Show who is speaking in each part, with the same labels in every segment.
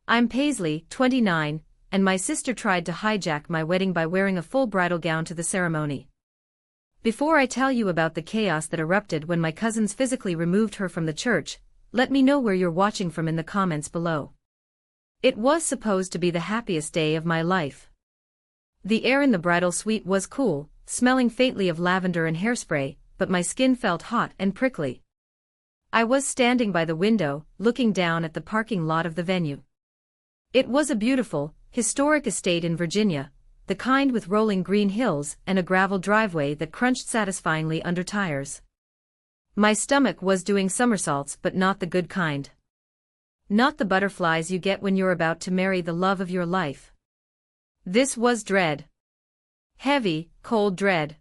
Speaker 1: I'm Paisley, 29, and my sister tried to hijack my wedding by wearing a full bridal gown to the ceremony. Before I tell you about the chaos that erupted when my cousins physically removed her from the church, let me know where you're watching from in the comments below. It was supposed to be the happiest day of my life. The air in the bridal suite was cool, smelling faintly of lavender and hairspray, but my skin felt hot and prickly. I was standing by the window, looking down at the parking lot of the venue. It was a beautiful, historic estate in Virginia, the kind with rolling green hills and a gravel driveway that crunched satisfyingly under tires. My stomach was doing somersaults, but not the good kind. Not the butterflies you get when you're about to marry the love of your life. This was dread. Heavy, cold dread.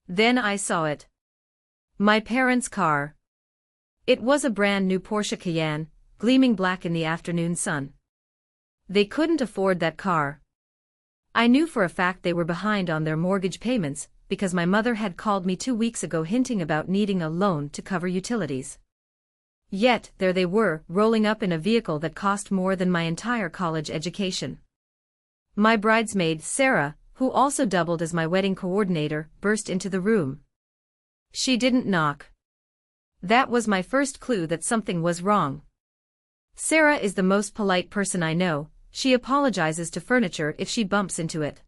Speaker 1: Then I saw it. My parents' car. It was a brand new Porsche Cayenne, gleaming black in the afternoon sun. They couldn't afford that car. I knew for a fact they were behind on their mortgage payments, because my mother had called me 2 weeks ago hinting about needing a loan to cover utilities. Yet, there they were, rolling up in a vehicle that cost more than my entire college education. My bridesmaid, Sarah, who also doubled as my wedding coordinator, burst into the room. She didn't knock. That was my first clue that something was wrong. Sarah is the most polite person I know. She apologizes to furniture if she bumps into it.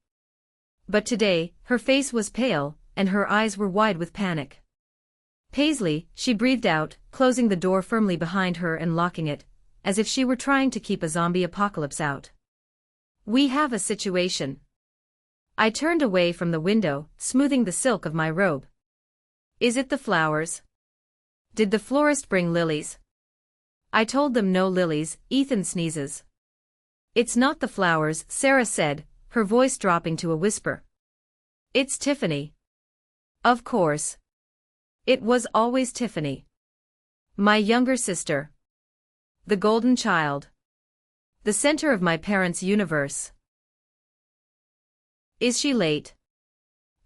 Speaker 1: But today, her face was pale, and her eyes were wide with panic. Paisley, she breathed out, closing the door firmly behind her and locking it, as if she were trying to keep a zombie apocalypse out. We have a situation. I turned away from the window, smoothing the silk of my robe. Is it the flowers? Did the florist bring lilies? I told them no lilies. Ethan sneezes. It's not the flowers, Sarah said, her voice dropping to a whisper. It's Tiffany. Of course. It was always Tiffany. My younger sister. The golden child. The center of my parents' universe. Is she late?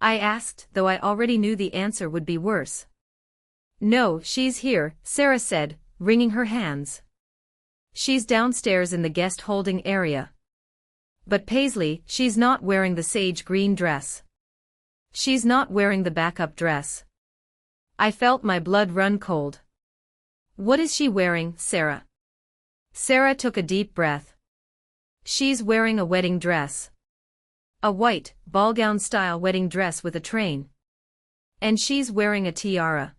Speaker 1: I asked, though I already knew the answer would be worse. No, she's here, Sarah said, wringing her hands. She's downstairs in the guest holding area. But Paisley, she's not wearing the sage green dress. She's not wearing the backup dress. I felt my blood run cold. What is she wearing, Sarah? Sarah took a deep breath. She's wearing a wedding dress. A white, ball gown style wedding dress with a train. And she's wearing a tiara.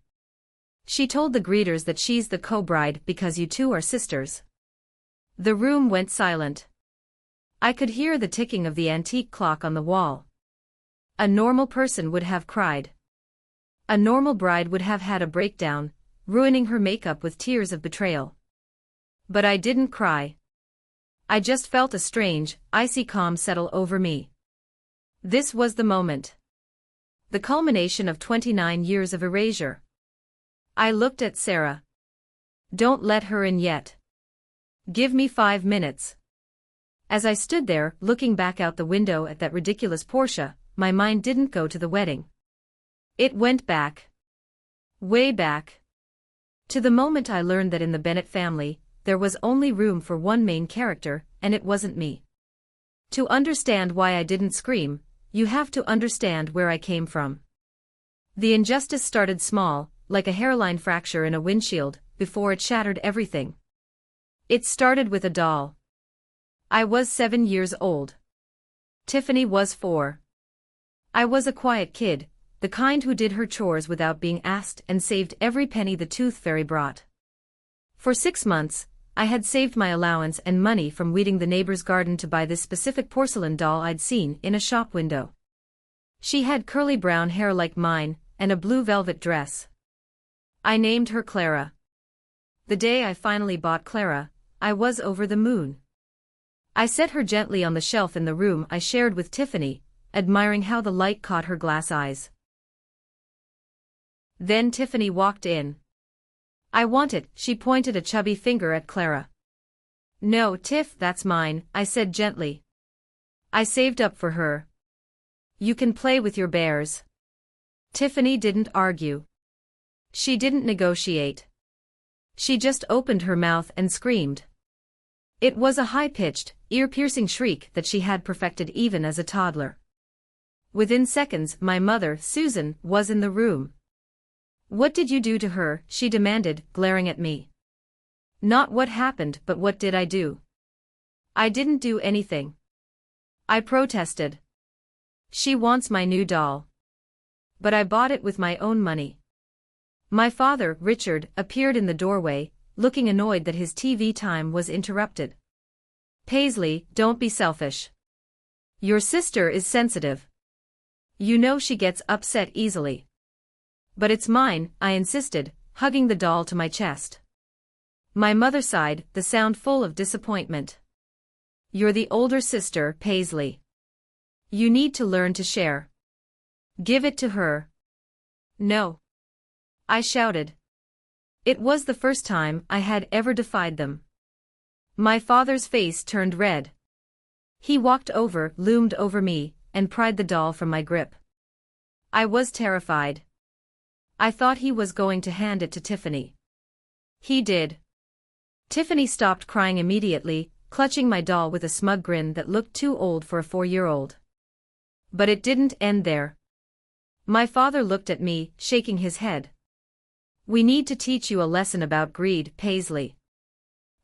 Speaker 1: She told the greeters that she's the co-bride because you two are sisters. The room went silent. I could hear the ticking of the antique clock on the wall. A normal person would have cried. A normal bride would have had a breakdown, ruining her makeup with tears of betrayal. But I didn't cry. I just felt a strange, icy calm settle over me. This was the moment. The culmination of 29 years of erasure. I looked at Sarah. Don't let her in yet. Give me 5 minutes. As I stood there, looking back out the window at that ridiculous Porsche, my mind didn't go to the wedding. It went back. Way back. To the moment I learned that in the Bennett family, there was only room for one main character, and it wasn't me. To understand why I didn't scream, you have to understand where I came from. The injustice started small, like a hairline fracture in a windshield, before it shattered everything. It started with a doll. I was 7 years old. Tiffany was 4. I was a quiet kid, the kind who did her chores without being asked and saved every penny the tooth fairy brought. For 6 months, I had saved my allowance and money from weeding the neighbor's garden to buy this specific porcelain doll I'd seen in a shop window. She had curly brown hair like mine, and a blue velvet dress. I named her Clara. The day I finally bought Clara, I was over the moon. I set her gently on the shelf in the room I shared with Tiffany, admiring how the light caught her glass eyes. Then Tiffany walked in. I want it, she pointed a chubby finger at Clara. No, Tiff, that's mine, I said gently. I saved up for her. You can play with your bears. Tiffany didn't argue. She didn't negotiate. She just opened her mouth and screamed. It was a high-pitched, ear-piercing shriek that she had perfected even as a toddler. Within seconds, my mother, Susan, was in the room. "What did you do to her?" she demanded, glaring at me. "Not what happened, but what did I do?" "I didn't do anything," I protested. "She wants my new doll. But I bought it with my own money." My father, Richard, appeared in the doorway, looking annoyed that his TV time was interrupted. "Paisley, don't be selfish. Your sister is sensitive. You know she gets upset easily." "But it's mine," I insisted, hugging the doll to my chest. My mother sighed, the sound full of disappointment. "You're the older sister, Paisley. You need to learn to share. Give it to her." "No," I shouted. It was the first time I had ever defied them. My father's face turned red. He walked over, loomed over me, and pried the doll from my grip. I was terrified. I thought he was going to hand it to Tiffany. He did. Tiffany stopped crying immediately, clutching my doll with a smug grin that looked too old for a 4-year-old. But it didn't end there. My father looked at me, shaking his head. "We need to teach you a lesson about greed, Paisley.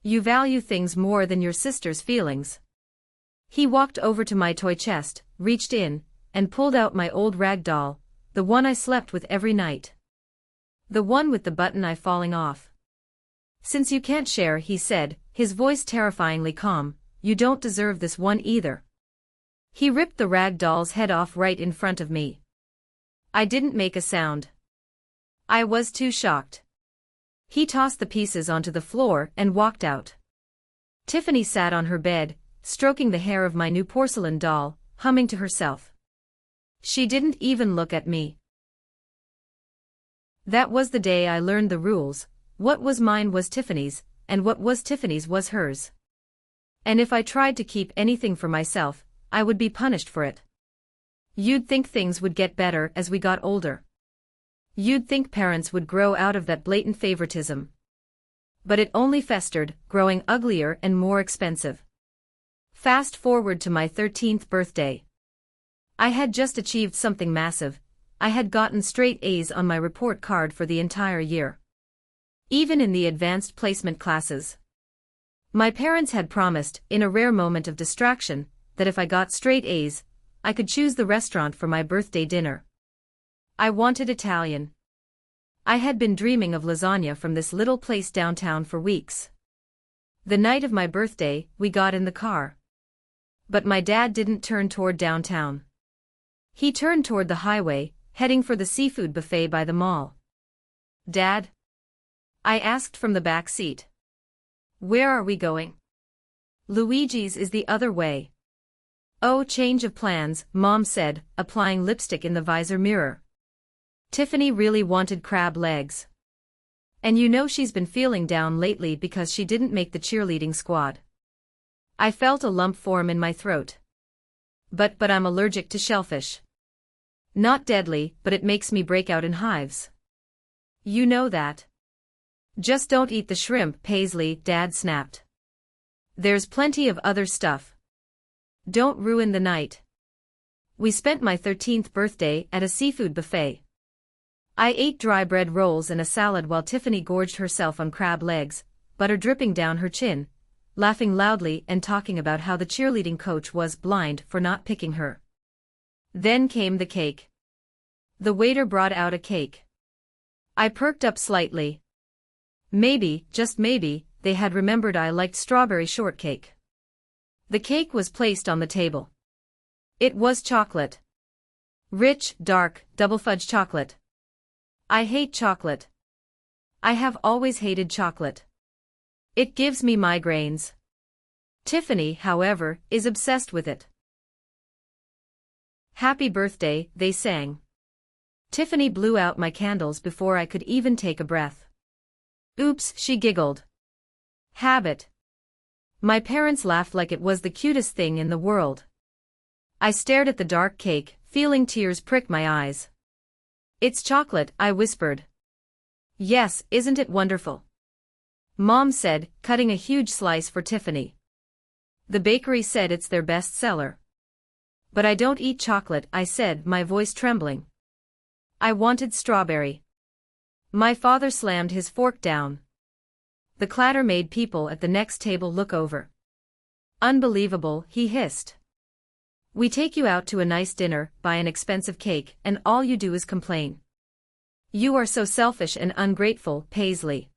Speaker 1: You value things more than your sister's feelings." He walked over to my toy chest, reached in, and pulled out my old rag doll, the one I slept with every night. The one with the button eye falling off. "Since you can't share," he said, his voice terrifyingly calm, "you don't deserve this one either." He ripped the rag doll's head off right in front of me. I didn't make a sound. I was too shocked. He tossed the pieces onto the floor and walked out. Tiffany sat on her bed, stroking the hair of my new porcelain doll, humming to herself. She didn't even look at me. That was the day I learned the rules. What was mine was Tiffany's, and what was Tiffany's was hers. And if I tried to keep anything for myself, I would be punished for it. You'd think things would get better as we got older. You'd think parents would grow out of that blatant favoritism. But it only festered, growing uglier and more expensive. Fast forward to my 13th birthday. I had just achieved something massive. I had gotten straight A's on my report card for the entire year. Even in the advanced placement classes. My parents had promised, in a rare moment of distraction, that if I got straight A's, I could choose the restaurant for my birthday dinner. I wanted Italian. I had been dreaming of lasagna from this little place downtown for weeks. The night of my birthday, we got in the car. But my dad didn't turn toward downtown. He turned toward the highway, heading for the seafood buffet by the mall. "Dad?" I asked from the back seat. "Where are we going?" "Luigi's is the other way." "Oh, change of plans," Mom said, applying lipstick in the visor mirror. Tiffany really wanted crab legs. And you know she's been feeling down lately because she didn't make the cheerleading squad. I felt a lump form in my throat. But I'm allergic to shellfish. Not deadly, but it makes me break out in hives. You know that. Just don't eat the shrimp, Paisley, Dad snapped. There's plenty of other stuff. Don't ruin the night. We spent my 13th birthday at a seafood buffet. I ate dry bread rolls and a salad while Tiffany gorged herself on crab legs, butter dripping down her chin, laughing loudly and talking about how the cheerleading coach was blind for not picking her. Then came the cake. The waiter brought out a cake. I perked up slightly. Maybe, just maybe, they had remembered I liked strawberry shortcake. The cake was placed on the table. It was chocolate. Rich, dark, double fudge chocolate. I hate chocolate. I have always hated chocolate. It gives me migraines. Tiffany, however, is obsessed with it. Happy birthday, they sang. Tiffany blew out my candles before I could even take a breath. Oops, she giggled. Habit. My parents laughed like it was the cutest thing in the world. I stared at the dark cake, feeling tears prick my eyes. It's chocolate, I whispered. Yes, isn't it wonderful? Mom said, cutting a huge slice for Tiffany. The bakery said it's their best seller. But I don't eat chocolate, I said, my voice trembling. I wanted strawberry. My father slammed his fork down. The clatter made people at the next table look over. Unbelievable, he hissed. We take you out to a nice dinner, buy an expensive cake, and all you do is complain. You are so selfish and ungrateful, Paisley.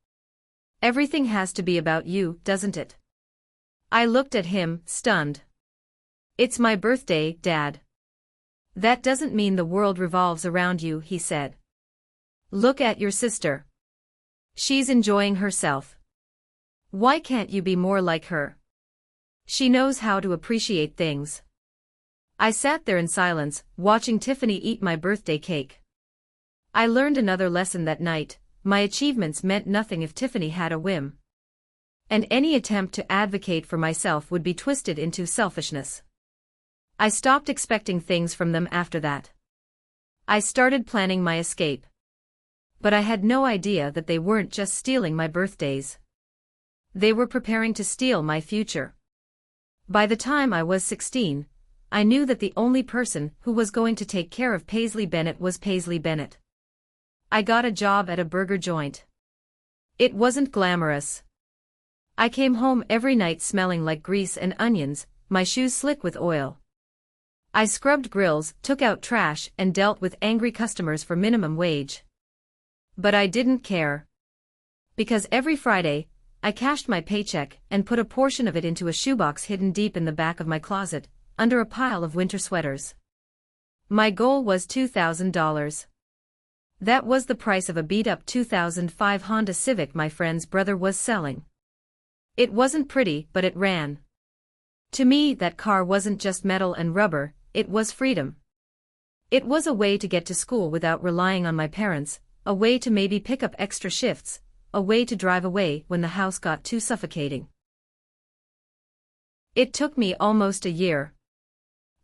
Speaker 1: Everything has to be about you, doesn't it? I looked at him, stunned. It's my birthday, Dad. That doesn't mean the world revolves around you, he said. Look at your sister. She's enjoying herself. Why can't you be more like her? She knows how to appreciate things. I sat there in silence, watching Tiffany eat my birthday cake. I learned another lesson that night: my achievements meant nothing if Tiffany had a whim. And any attempt to advocate for myself would be twisted into selfishness. I stopped expecting things from them after that. I started planning my escape. But I had no idea that they weren't just stealing my birthdays. They were preparing to steal my future. By the time I was 16, I knew that the only person who was going to take care of Paisley Bennett was Paisley Bennett. I got a job at a burger joint. It wasn't glamorous. I came home every night smelling like grease and onions, my shoes slick with oil. I scrubbed grills, took out trash, and dealt with angry customers for minimum wage. But I didn't care. Because every Friday, I cashed my paycheck and put a portion of it into a shoebox hidden deep in the back of my closet, under a pile of winter sweaters. My goal was $2,000. That was the price of a beat-up 2005 Honda Civic my friend's brother was selling. It wasn't pretty, but it ran. To me, that car wasn't just metal and rubber, it was freedom. It was a way to get to school without relying on my parents, a way to maybe pick up extra shifts, a way to drive away when the house got too suffocating. It took me almost a year.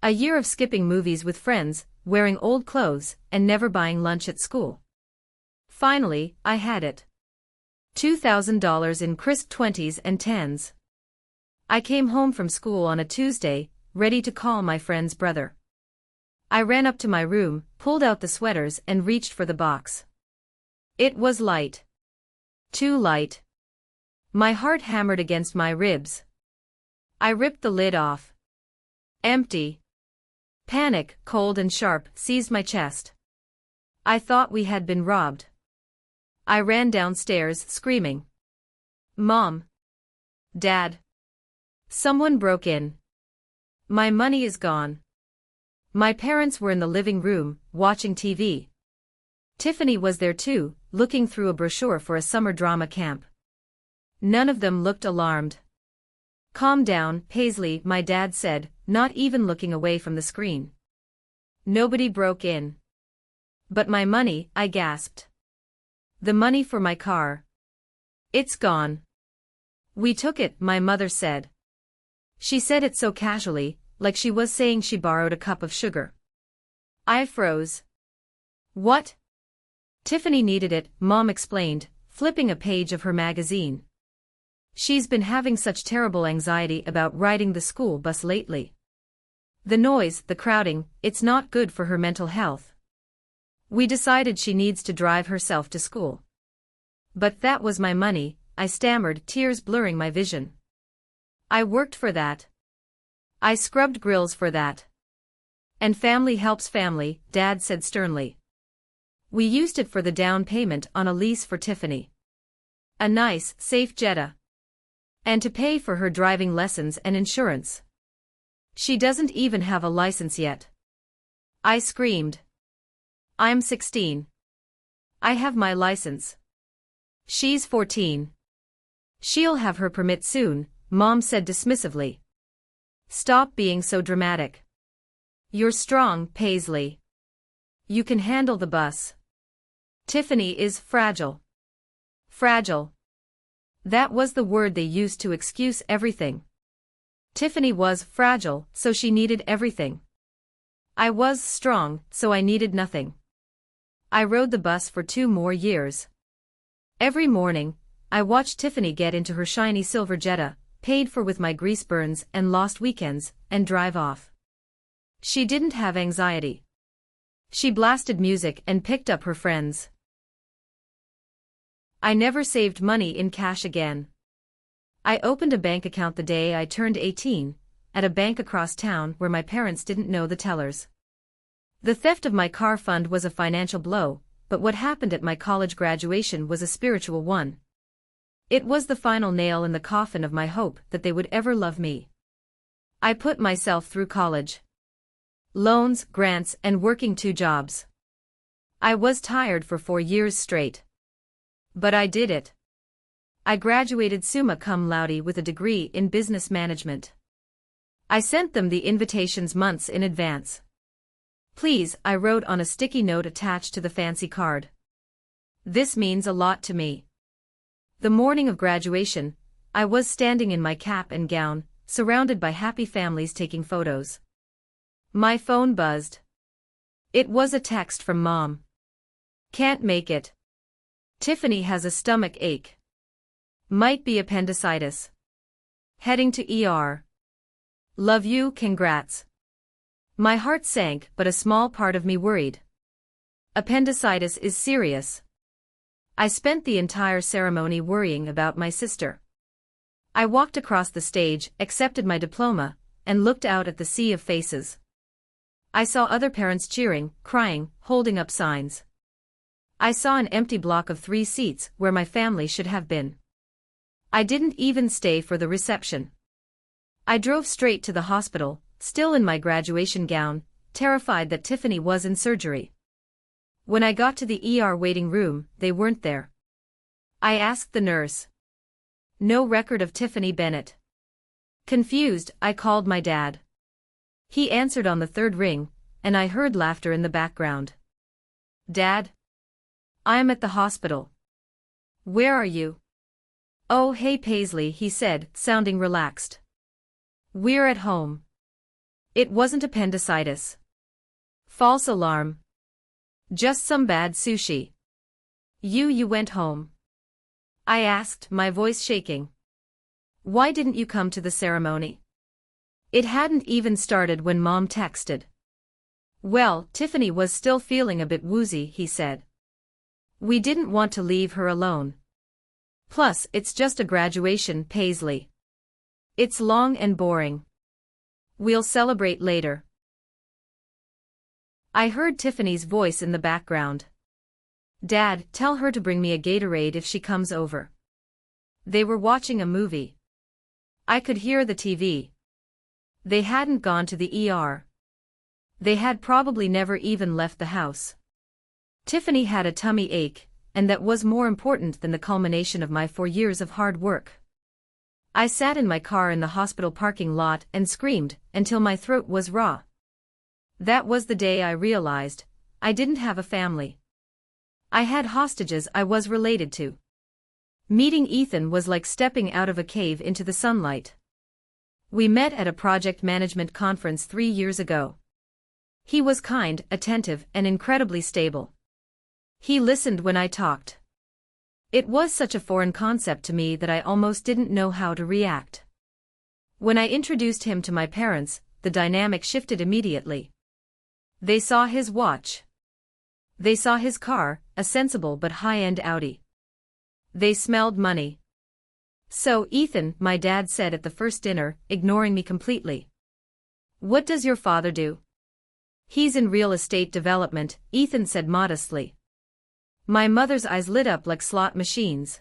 Speaker 1: A year of skipping movies with friends, wearing old clothes, and never buying lunch at school. Finally, I had it. $2,000 in crisp 20s and 10s. I came home from school on a Tuesday, ready to call my friend's brother. I ran up to my room, pulled out the sweaters, and reached for the box. It was light. Too light. My heart hammered against my ribs. I ripped the lid off. Empty. Panic, cold and sharp, seized my chest. I thought we had been robbed. I ran downstairs, screaming. Mom. Dad. Someone broke in. My money is gone. My parents were in the living room, watching TV. Tiffany was there too, looking through a brochure for a summer drama camp. None of them looked alarmed. Calm down, Paisley, my dad said, not even looking away from the screen. Nobody broke in. But my money, I gasped. The money for my car. It's gone. We took it, my mother said. She said it so casually, like she was saying she borrowed a cup of sugar. I froze. What? Tiffany needed it, Mom explained, flipping a page of her magazine. She's been having such terrible anxiety about riding the school bus lately. The noise, the crowding, it's not good for her mental health. We decided she needs to drive herself to school. But that was my money, I stammered, tears blurring my vision. I worked for that. I scrubbed grills for that. And family helps family, Dad said sternly. We used it for the down payment on a lease for Tiffany. A nice, safe Jetta. And to pay for her driving lessons and insurance. She doesn't even have a license yet. I screamed. I'm 16. I have my license. She's 14. She'll have her permit soon, Mom said dismissively. Stop being so dramatic. You're strong, Paisley. You can handle the bus. Tiffany is fragile. Fragile. That was the word they used to excuse everything. Tiffany was fragile, so she needed everything. I was strong, so I needed nothing. I rode the bus for 2 more years. Every morning, I watched Tiffany get into her shiny silver Jetta, paid for with my grease burns and lost weekends, and drive off. She didn't have anxiety. She blasted music and picked up her friends. I never saved money in cash again. I opened a bank account the day I turned 18, at a bank across town where my parents didn't know the tellers. The theft of my car fund was a financial blow, but what happened at my college graduation was a spiritual one. It was the final nail in the coffin of my hope that they would ever love me. I put myself through college. Loans, grants, and working 2 jobs. I was tired for 4 years straight. But I did it. I graduated summa cum laude with a degree in business management. I sent them the invitations months in advance. Please, I wrote on a sticky note attached to the fancy card. This means a lot to me. The morning of graduation, I was standing in my cap and gown, surrounded by happy families taking photos. My phone buzzed. It was a text from Mom. Can't make it. Tiffany has a stomach ache. Might be appendicitis. Heading to ER. Love you, congrats. My heart sank, but a small part of me worried. Appendicitis is serious. I spent the entire ceremony worrying about my sister. I walked across the stage, accepted my diploma, and looked out at the sea of faces. I saw other parents cheering, crying, holding up signs. I saw an empty block of 3 seats where my family should have been. I didn't even stay for the reception. I drove straight to the hospital, still in my graduation gown, terrified that Tiffany was in surgery. When I got to the ER waiting room, they weren't there. I asked the nurse. No record of Tiffany Bennett. Confused, I called my dad. He answered on the 3rd ring, and I heard laughter in the background. Dad? I'm at the hospital. Where are you? Oh, hey Paisley, he said, sounding relaxed. We're at home. It wasn't appendicitis. False alarm. Just some bad sushi. You went home? I asked, my voice shaking. Why didn't you come to the ceremony? It hadn't even started when Mom texted. Well, Tiffany was still feeling a bit woozy, he said. We didn't want to leave her alone. Plus, it's just a graduation, Paisley. It's long and boring. We'll celebrate later. I heard Tiffany's voice in the background. Dad, tell her to bring me a Gatorade if she comes over. They were watching a movie. I could hear the TV. They hadn't gone to the ER. They had probably never even left the house. Tiffany had a tummy ache, and that was more important than the culmination of my 4 years of hard work. I sat in my car in the hospital parking lot and screamed until my throat was raw. That was the day I realized I didn't have a family. I had hostages I was related to. Meeting Ethan was like stepping out of a cave into the sunlight. We met at a project management conference 3 years ago. He was kind, attentive, and incredibly stable. He listened when I talked. It was such a foreign concept to me that I almost didn't know how to react. When I introduced him to my parents, the dynamic shifted immediately. They saw his watch. They saw his car, a sensible but high-end Audi. They smelled money. So, Ethan, my dad said at the first dinner, ignoring me completely. What does your father do? He's in real estate development, Ethan said modestly. My mother's eyes lit up like slot machines.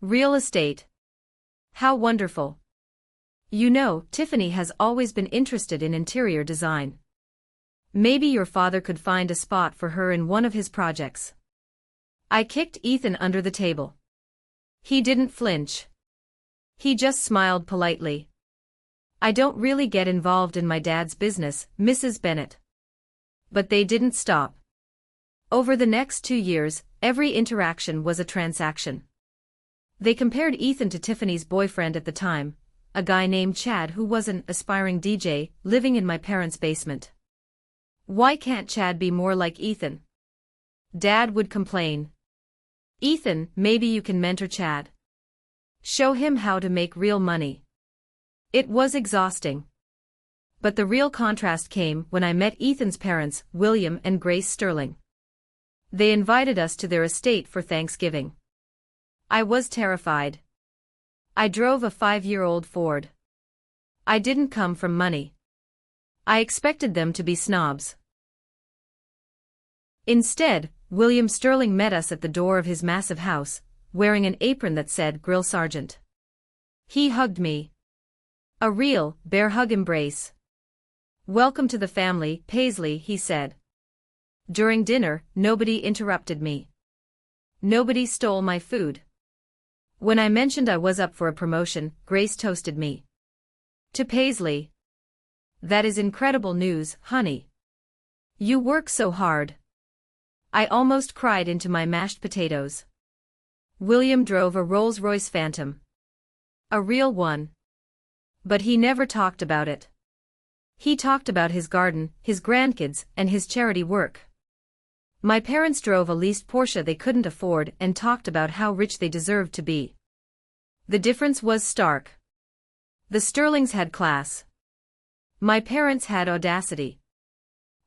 Speaker 1: Real estate. How wonderful. You know, Tiffany has always been interested in interior design. Maybe your father could find a spot for her in one of his projects. I kicked Ethan under the table. He didn't flinch. He just smiled politely. I don't really get involved in my dad's business, Mrs. Bennett. But they didn't stop. Over the next 2 years, every interaction was a transaction. They compared Ethan to Tiffany's boyfriend at the time, a guy named Chad who was an aspiring DJ, living in my parents' basement. Why can't Chad be more like Ethan? Dad would complain. Ethan, maybe you can mentor Chad. Show him how to make real money. It was exhausting. But the real contrast came when I met Ethan's parents, William and Grace Sterling. They invited us to their estate for Thanksgiving. I was terrified. I drove a 5-year-old Ford. I didn't come from money. I expected them to be snobs. Instead, William Sterling met us at the door of his massive house, wearing an apron that said Grill Sergeant. He hugged me. A real, bear hug embrace. "Welcome to the family, Paisley," he said. During dinner, nobody interrupted me. Nobody stole my food. When I mentioned I was up for a promotion, Grace toasted me. To Paisley. "That is incredible news, honey. You work so hard." I almost cried into my mashed potatoes. William drove a Rolls-Royce Phantom. A real one. But he never talked about it. He talked about his garden, his grandkids, and his charity work. My parents drove a leased Porsche they couldn't afford and talked about how rich they deserved to be. The difference was stark. The Sterlings had class. My parents had audacity.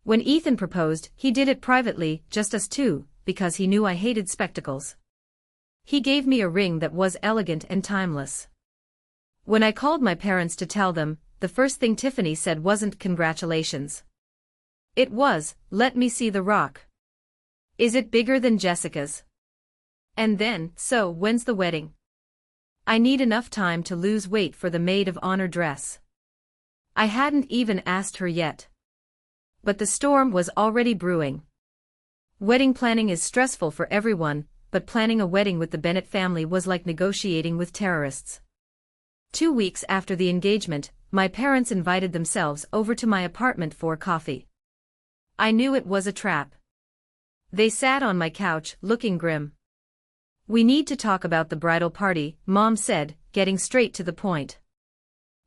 Speaker 1: When Ethan proposed, he did it privately, just us two, because he knew I hated spectacles. He gave me a ring that was elegant and timeless. When I called my parents to tell them, the first thing Tiffany said wasn't congratulations. It was, "Let me see the rock. Is it bigger than Jessica's?" And then, "So, when's the wedding? I need enough time to lose weight for the maid of honor dress." I hadn't even asked her yet. But the storm was already brewing. Wedding planning is stressful for everyone, but planning a wedding with the Bennett family was like negotiating with terrorists. 2 weeks after the engagement, my parents invited themselves over to my apartment for coffee. I knew it was a trap. They sat on my couch, looking grim. "We need to talk about the bridal party," Mom said, getting straight to the point.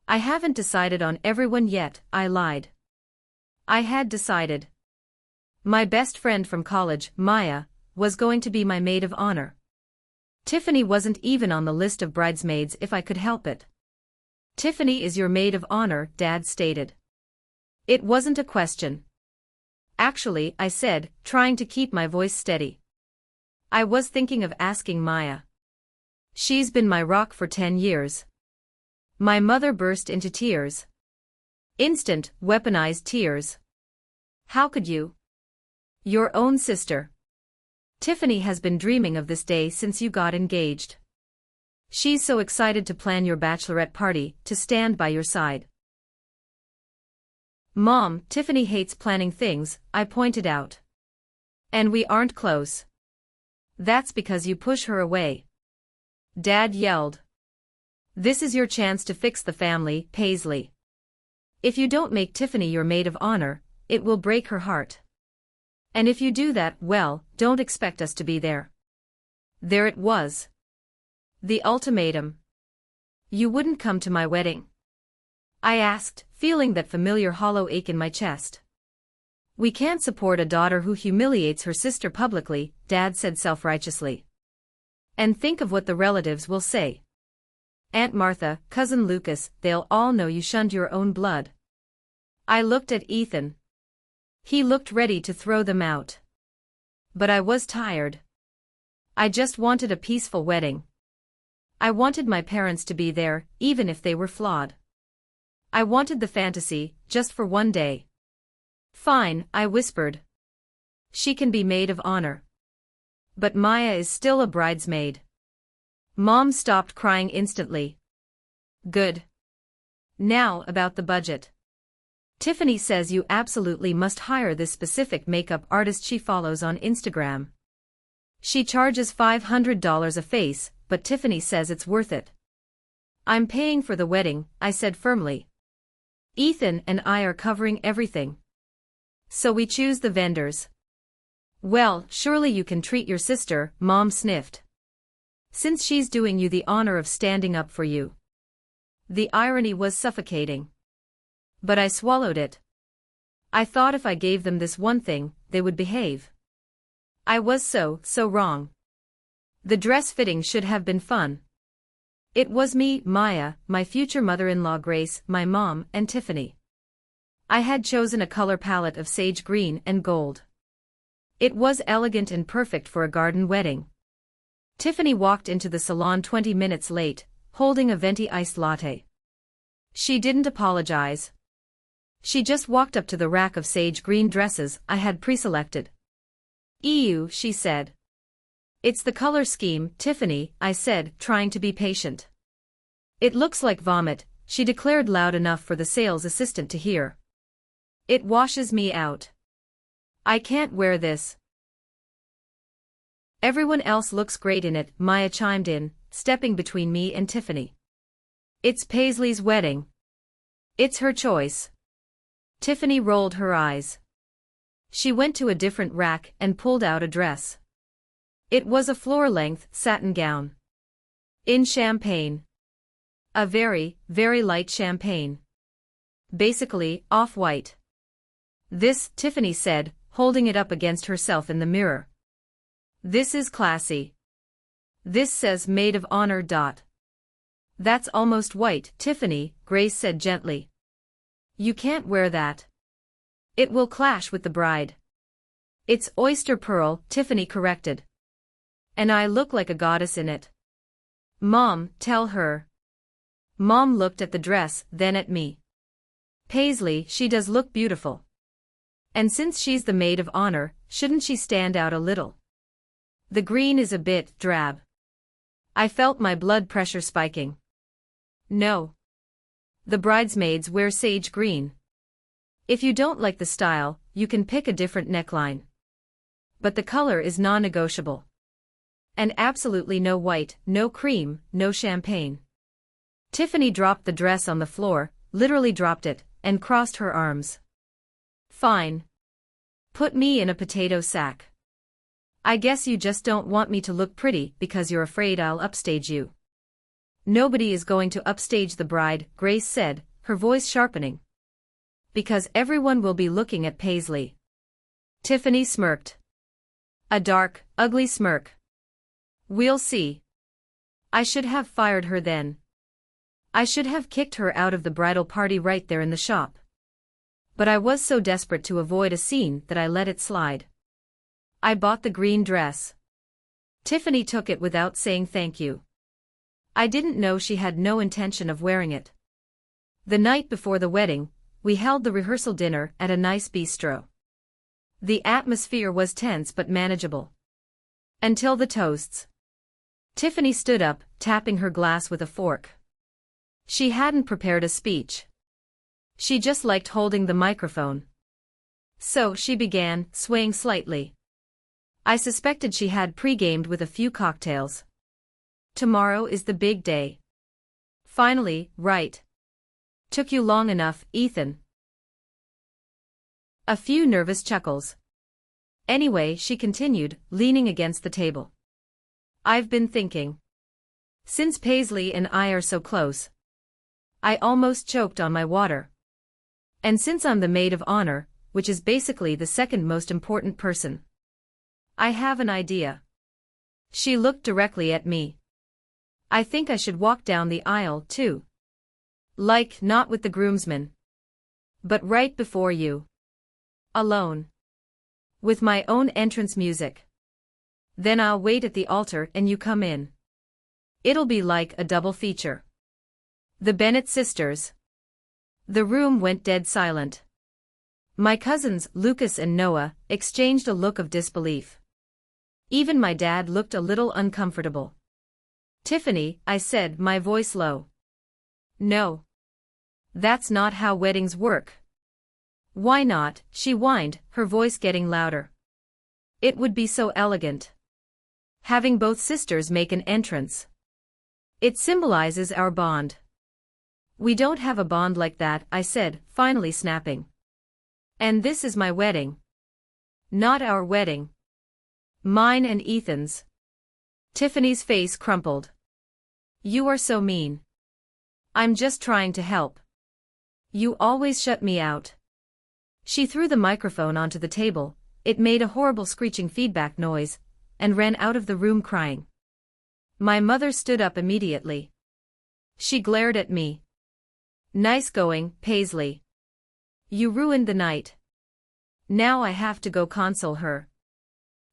Speaker 1: "I haven't decided on everyone yet," I lied. I had decided. My best friend from college, Maya, was going to be my maid of honor. Tiffany wasn't even on the list of bridesmaids if I could help it. "Tiffany is your maid of honor," Dad stated. It wasn't a question. "Actually," I said, trying to keep my voice steady. "I was thinking of asking Maya. She's been my rock for 10 years. My mother burst into tears. Instant, weaponized tears. "How could you? Your own sister. Tiffany has been dreaming of this day since you got engaged. She's so excited to plan your bachelorette party, to stand by your side." "Mom, Tiffany hates planning things," I pointed out. "And we aren't close." "That's because you push her away." Dad yelled. "This is your chance to fix the family, Paisley. If you don't make Tiffany your maid of honor, it will break her heart. And if you do that, well, don't expect us to be there." There it was. The ultimatum. "You wouldn't come to my wedding?" I asked, feeling that familiar hollow ache in my chest. "We can't support a daughter who humiliates her sister publicly," Dad said self-righteously. "And think of what the relatives will say. Aunt Martha, Cousin Lucas, they'll all know you shunned your own blood." I looked at Ethan. He looked ready to throw them out. But I was tired. I just wanted a peaceful wedding. I wanted my parents to be there, even if they were flawed. I wanted the fantasy, just for one day. "Fine," I whispered. "She can be maid of honor. But Maya is still a bridesmaid." Mom stopped crying instantly. "Good. Now about the budget. Tiffany says you absolutely must hire this specific makeup artist she follows on Instagram. She charges $500 a face, but Tiffany says it's worth it." "I'm paying for the wedding," I said firmly. "Ethan and I are covering everything. So we choose the vendors." "Well, surely you can treat your sister," Mom sniffed. "Since she's doing you the honor of standing up for you." The irony was suffocating. But I swallowed it. I thought if I gave them this one thing, they would behave. I was so wrong. The dress fitting should have been fun. It was me, Maya, my future mother-in-law Grace, my mom, and Tiffany. I had chosen a color palette of sage green and gold. It was elegant and perfect for a garden wedding. Tiffany walked into the salon 20 minutes late, holding a venti iced latte. She didn't apologize. She just walked up to the rack of sage green dresses I had pre-selected. "Ew," she said. "It's the color scheme, Tiffany," I said, trying to be patient. "It looks like vomit," she declared loud enough for the sales assistant to hear. "It washes me out. I can't wear this." "Everyone else looks great in it," Maya chimed in, stepping between me and Tiffany. "It's Paisley's wedding. It's her choice." Tiffany rolled her eyes. She went to a different rack and pulled out a dress. It was a floor-length satin gown. In champagne. A very, very light champagne. Basically, off-white. "This," Tiffany said, holding it up against herself in the mirror. "This is classy. This says Maid of Honor. That's almost white, Tiffany," Grace said gently. "You can't wear that. It will clash with the bride." "It's oyster pearl," Tiffany corrected. "And I look like a goddess in it." "Mom, tell her." Mom looked at the dress, then at me. "Paisley, she does look beautiful. And since she's the maid of honor, shouldn't she stand out a little? The green is a bit drab." I felt my blood pressure spiking. "No. The bridesmaids wear sage green. If you don't like the style, you can pick a different neckline. But the color is non-negotiable. And absolutely no white, no cream, no champagne." Tiffany dropped the dress on the floor, literally dropped it, and crossed her arms. "Fine. Put me in a potato sack. I guess you just don't want me to look pretty because you're afraid I'll upstage you." "Nobody is going to upstage the bride," Grace said, her voice sharpening. "Because everyone will be looking at Paisley." Tiffany smirked. A dark, ugly smirk. "We'll see. I should have fired her then. I should have kicked her out of the bridal party right there in the shop. But I was so desperate to avoid a scene that I let it slide. I bought the green dress. Tiffany took it without saying thank you. I didn't know she had no intention of wearing it. The night before the wedding, we held the rehearsal dinner at a nice bistro. The atmosphere was tense but manageable. Until the toasts. Tiffany stood up, tapping her glass with a fork. She hadn't prepared a speech. She just liked holding the microphone. So she began, swaying slightly. I suspected she had pre-gamed with a few cocktails. "Tomorrow is the big day. Finally, right? Took you long enough, Ethan." A few nervous chuckles. "Anyway," she continued, leaning against the table. "I've been thinking. Since Paisley and I are so close. I almost choked on my water. And since I'm the maid of honor, which is basically the second most important person, I have an idea." She looked directly at me. "I think I should walk down the aisle, too. Like, not with the groomsmen. But right before you. Alone. With my own entrance music. Then I'll wait at the altar and you come in. It'll be like a double feature." The Bennett sisters. The room went dead silent. My cousins, Lucas and Noah, exchanged a look of disbelief. Even my dad looked a little uncomfortable. "Tiffany," I said, my voice low. "No. That's not how weddings work." "Why not?" she whined, her voice getting louder. "It would be so elegant. Having both sisters make an entrance. It symbolizes our bond." "We don't have a bond like that," I said, finally snapping. "And this is my wedding. Not our wedding. Mine and Ethan's." Tiffany's face crumpled. "You are so mean. I'm just trying to help. You always shut me out." She threw the microphone onto the table, it made a horrible screeching feedback noise, and ran out of the room crying. My mother stood up immediately. She glared at me. Nice going, Paisley. You ruined the night. Now I have to go console her.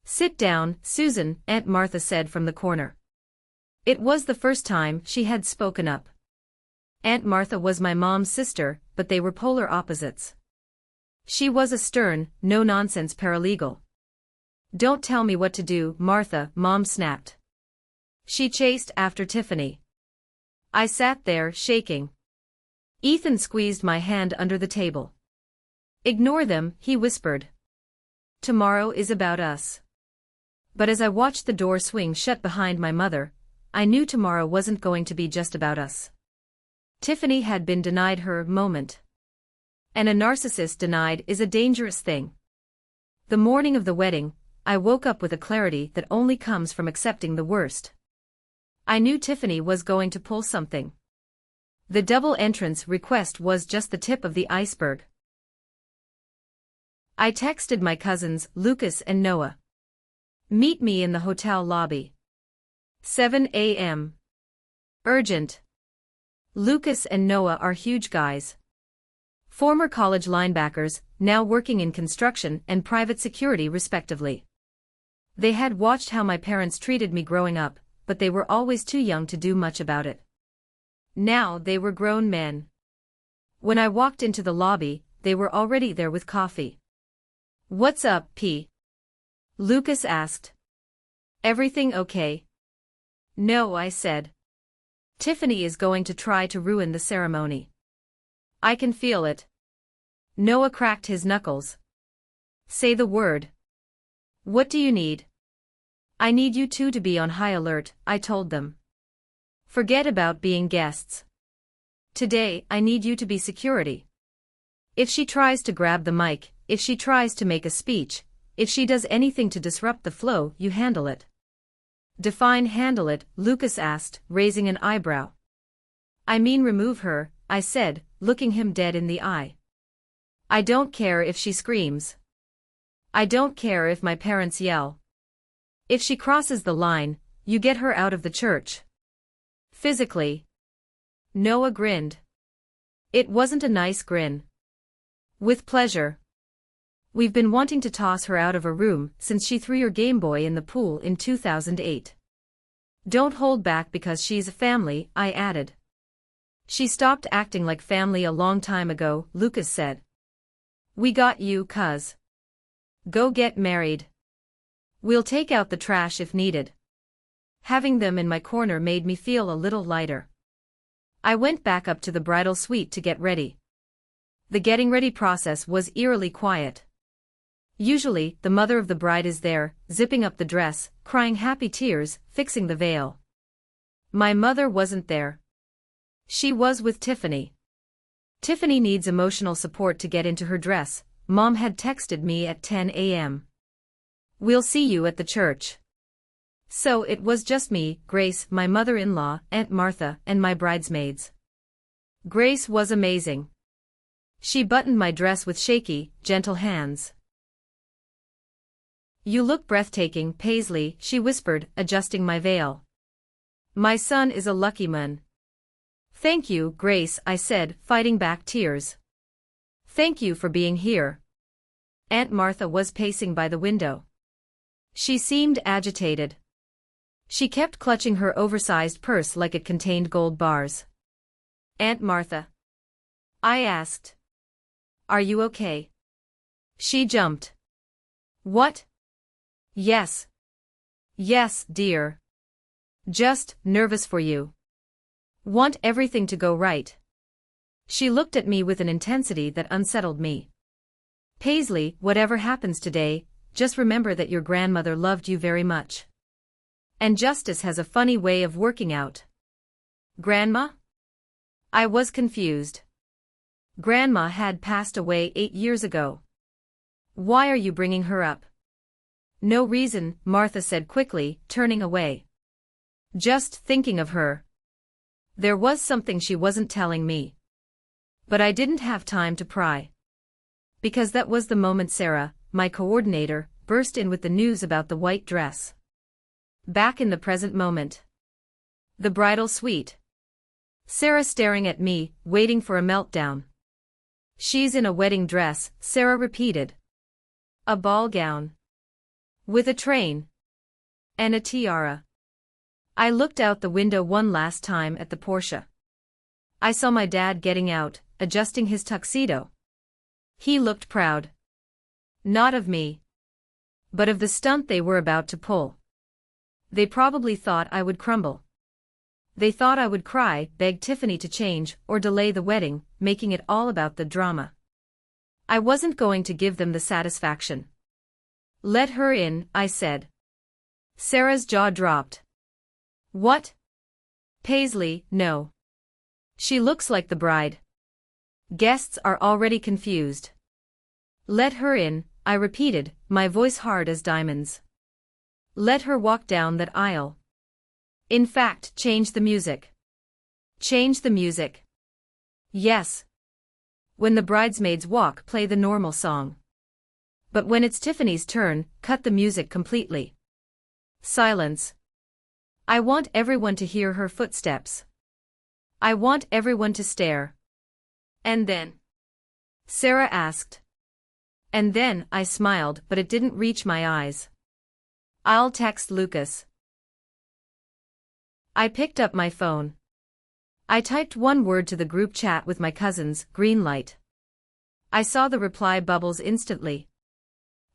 Speaker 1: Sit down, Susan, Aunt Martha said from the corner. It was the first time she had spoken up. Aunt Martha was my mom's sister, but they were polar opposites. She was a stern, no-nonsense paralegal. Don't tell me what to do, Martha, Mom snapped. She chased after Tiffany. I sat there, shaking. Ethan squeezed my hand under the table. Ignore them, he whispered. Tomorrow is about us. But as I watched the door swing shut behind my mother, I knew tomorrow wasn't going to be just about us. Tiffany had been denied her moment. And a narcissist denied is a dangerous thing. The morning of the wedding, I woke up with a clarity that only comes from accepting the worst. I knew Tiffany was going to pull something. The double entrance request was just the tip of the iceberg. I texted my cousins, Lucas and Noah. Meet me in the hotel lobby. 7 a.m. Urgent. Lucas and Noah are huge guys. Former college linebackers, now working in construction and private security respectively. They had watched how my parents treated me growing up, but they were always too young to do much about it. Now they were grown men. When I walked into the lobby, they were already there with coffee. What's up, P? Lucas asked. Everything okay? No, I said. Tiffany is going to try to ruin the ceremony. I can feel it. Noah cracked his knuckles. Say the word. What do you need? I need you two to be on high alert, I told them. Forget about being guests. Today, I need you to be security. If she tries to grab the mic, if she tries to make a speech, if she does anything to disrupt the flow, you handle it. Define handle it, Lucas asked, raising an eyebrow. I mean remove her, I said, looking him dead in the eye. I don't care if she screams. I don't care if my parents yell. If she crosses the line, you get her out of the church. Physically. Noah grinned. It wasn't a nice grin. With pleasure. We've been wanting to toss her out of a room since she threw your Game Boy in the pool in 2008. Don't hold back because she's a family, I added. She stopped acting like family a long time ago, Lucas said. We got you, cuz. Go get married. We'll take out the trash if needed. Having them in my corner made me feel a little lighter. I went back up to the bridal suite to get ready. The getting ready process was eerily quiet. Usually, the mother of the bride is there, zipping up the dress, crying happy tears, fixing the veil. My mother wasn't there. She was with Tiffany. Tiffany needs emotional support to get into her dress, Mom had texted me at 10 a.m. We'll see you at the church. So it was just me, Grace, my mother-in-law, Aunt Martha, and my bridesmaids. Grace was amazing. She buttoned my dress with shaky, gentle hands. You look breathtaking, Paisley, she whispered, adjusting my veil. My son is a lucky man. Thank you, Grace, I said, fighting back tears. Thank you for being here. Aunt Martha was pacing by the window. She seemed agitated. She kept clutching her oversized purse like it contained gold bars. Aunt Martha. I asked. Are you okay? She jumped. What? Yes. Yes, dear. Just nervous for you. Want everything to go right. She looked at me with an intensity that unsettled me. Paisley, whatever happens today, just remember that your grandmother loved you very much. And justice has a funny way of working out. Grandma? I was confused. Grandma had passed away 8 years ago. Why are you bringing her up? No reason, Martha said quickly, turning away. Just thinking of her. There was something she wasn't telling me. But I didn't have time to pry. Because that was the moment Sarah, my coordinator, burst in with the news about the white dress. Back in the present moment. The bridal suite. Sarah staring at me, waiting for a meltdown. She's in a wedding dress, Sarah repeated. A ball gown. With a train. And a tiara. I looked out the window one last time at the Porsche. I saw my dad getting out, adjusting his tuxedo. He looked proud. Not of me. But of the stunt they were about to pull. They probably thought I would crumble. They thought I would cry, beg Tiffany to change, or delay the wedding, making it all about the drama. I wasn't going to give them the satisfaction. Let her in, I said. Sarah's jaw dropped. What? Paisley, no. She looks like the bride. Guests are already confused. Let her in, I repeated, my voice hard as diamonds. Let her walk down that aisle. In fact, change the music. Change the music. Yes. When the bridesmaids walk, play the normal song. But when it's Tiffany's turn, cut the music completely. Silence. I want everyone to hear her footsteps. I want everyone to stare. And then? Sarah asked. And then, I smiled, but it didn't reach my eyes. I'll text Lucas. I picked up my phone. I typed one word to the group chat with my cousins, green light. I saw the reply bubbles instantly.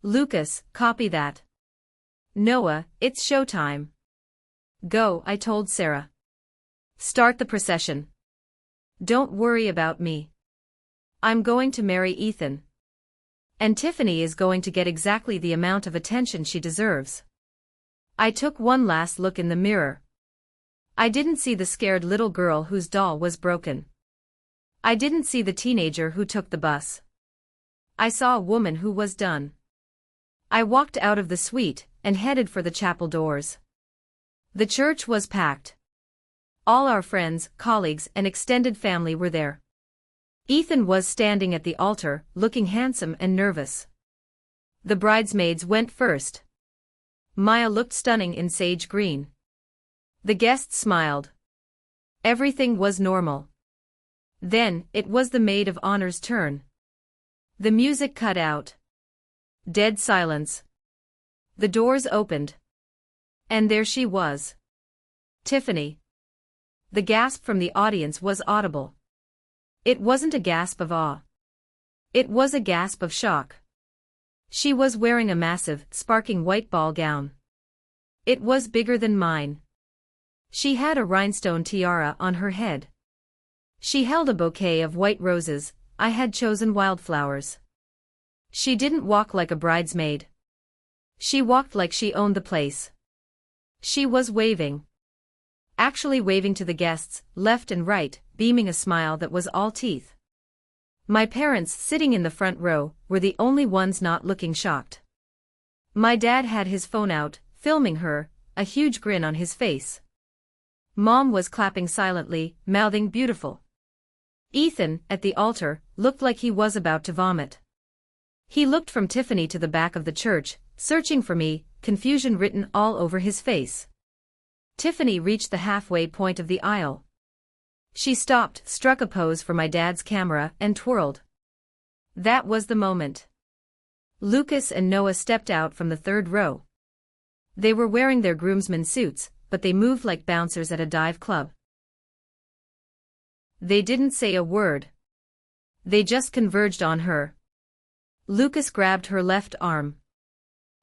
Speaker 1: Lucas, copy that. Noah, it's showtime. Go, I told Sarah. Start the procession. Don't worry about me. I'm going to marry Ethan. And Tiffany is going to get exactly the amount of attention she deserves. I took one last look in the mirror. I didn't see the scared little girl whose doll was broken. I didn't see the teenager who took the bus. I saw a woman who was done. I walked out of the suite and headed for the chapel doors. The church was packed. All our friends, colleagues, and extended family were there. Ethan was standing at the altar, looking handsome and nervous. The bridesmaids went first. Maya looked stunning in sage green. The guests smiled. Everything was normal. Then, it was the maid of honor's turn. The music cut out. Dead silence. The doors opened. And there she was. Tiffany. The gasp from the audience was audible. It wasn't a gasp of awe. It was a gasp of shock. She was wearing a massive, sparkling white ball gown. It was bigger than mine. She had a rhinestone tiara on her head. She held a bouquet of white roses. I had chosen wildflowers. She didn't walk like a bridesmaid. She walked like she owned the place. She was waving. Actually waving to the guests, left and right, beaming a smile that was all teeth. My parents, sitting in the front row, were the only ones not looking shocked. My dad had his phone out, filming her, a huge grin on his face. Mom was clapping silently, mouthing beautiful. Ethan, at the altar, looked like he was about to vomit. He looked from Tiffany to the back of the church, searching for me, confusion written all over his face. Tiffany reached the halfway point of the aisle. She stopped, struck a pose for my dad's camera, and twirled. That was the moment. Lucas and Noah stepped out from the third row. They were wearing their groomsmen suits, but they moved like bouncers at a dive club. They didn't say a word. They just converged on her. Lucas grabbed her left arm.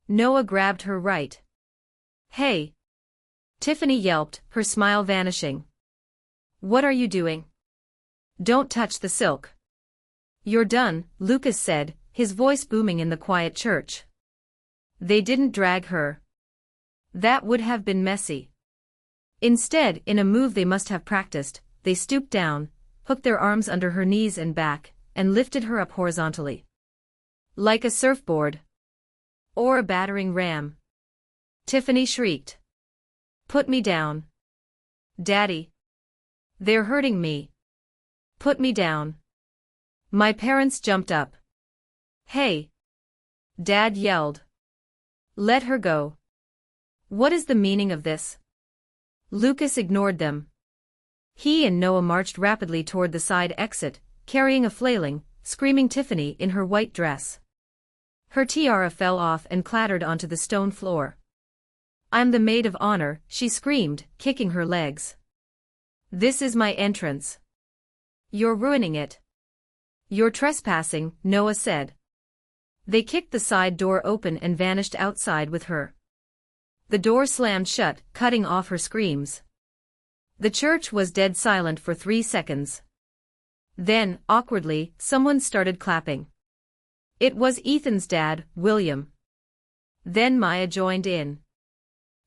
Speaker 1: Noah grabbed her right. Hey! Tiffany yelped, her smile vanishing. What are you doing? Don't touch the silk. You're done, Lucas said, his voice booming in the quiet church. They didn't drag her. That would have been messy. Instead, in a move they must have practiced, they stooped down, hooked their arms under her knees and back, and lifted her up horizontally. Like a surfboard. Or a battering ram. Tiffany shrieked. Put me down. Daddy. They're hurting me. Put me down. My parents jumped up. Hey. Dad yelled. Let her go. What is the meaning of this? Lucas ignored them. He and Noah marched rapidly toward the side exit, carrying a flailing, screaming Tiffany in her white dress. Her tiara fell off and clattered onto the stone floor. "I'm the maid of honor," she screamed, kicking her legs. "This is my entrance. You're ruining it. You're trespassing," Noah said. They kicked the side door open and vanished outside with her. The door slammed shut, cutting off her screams. The church was dead silent for 3 seconds. Then, awkwardly, someone started clapping. It was Ethan's dad, William. Then Maya joined in.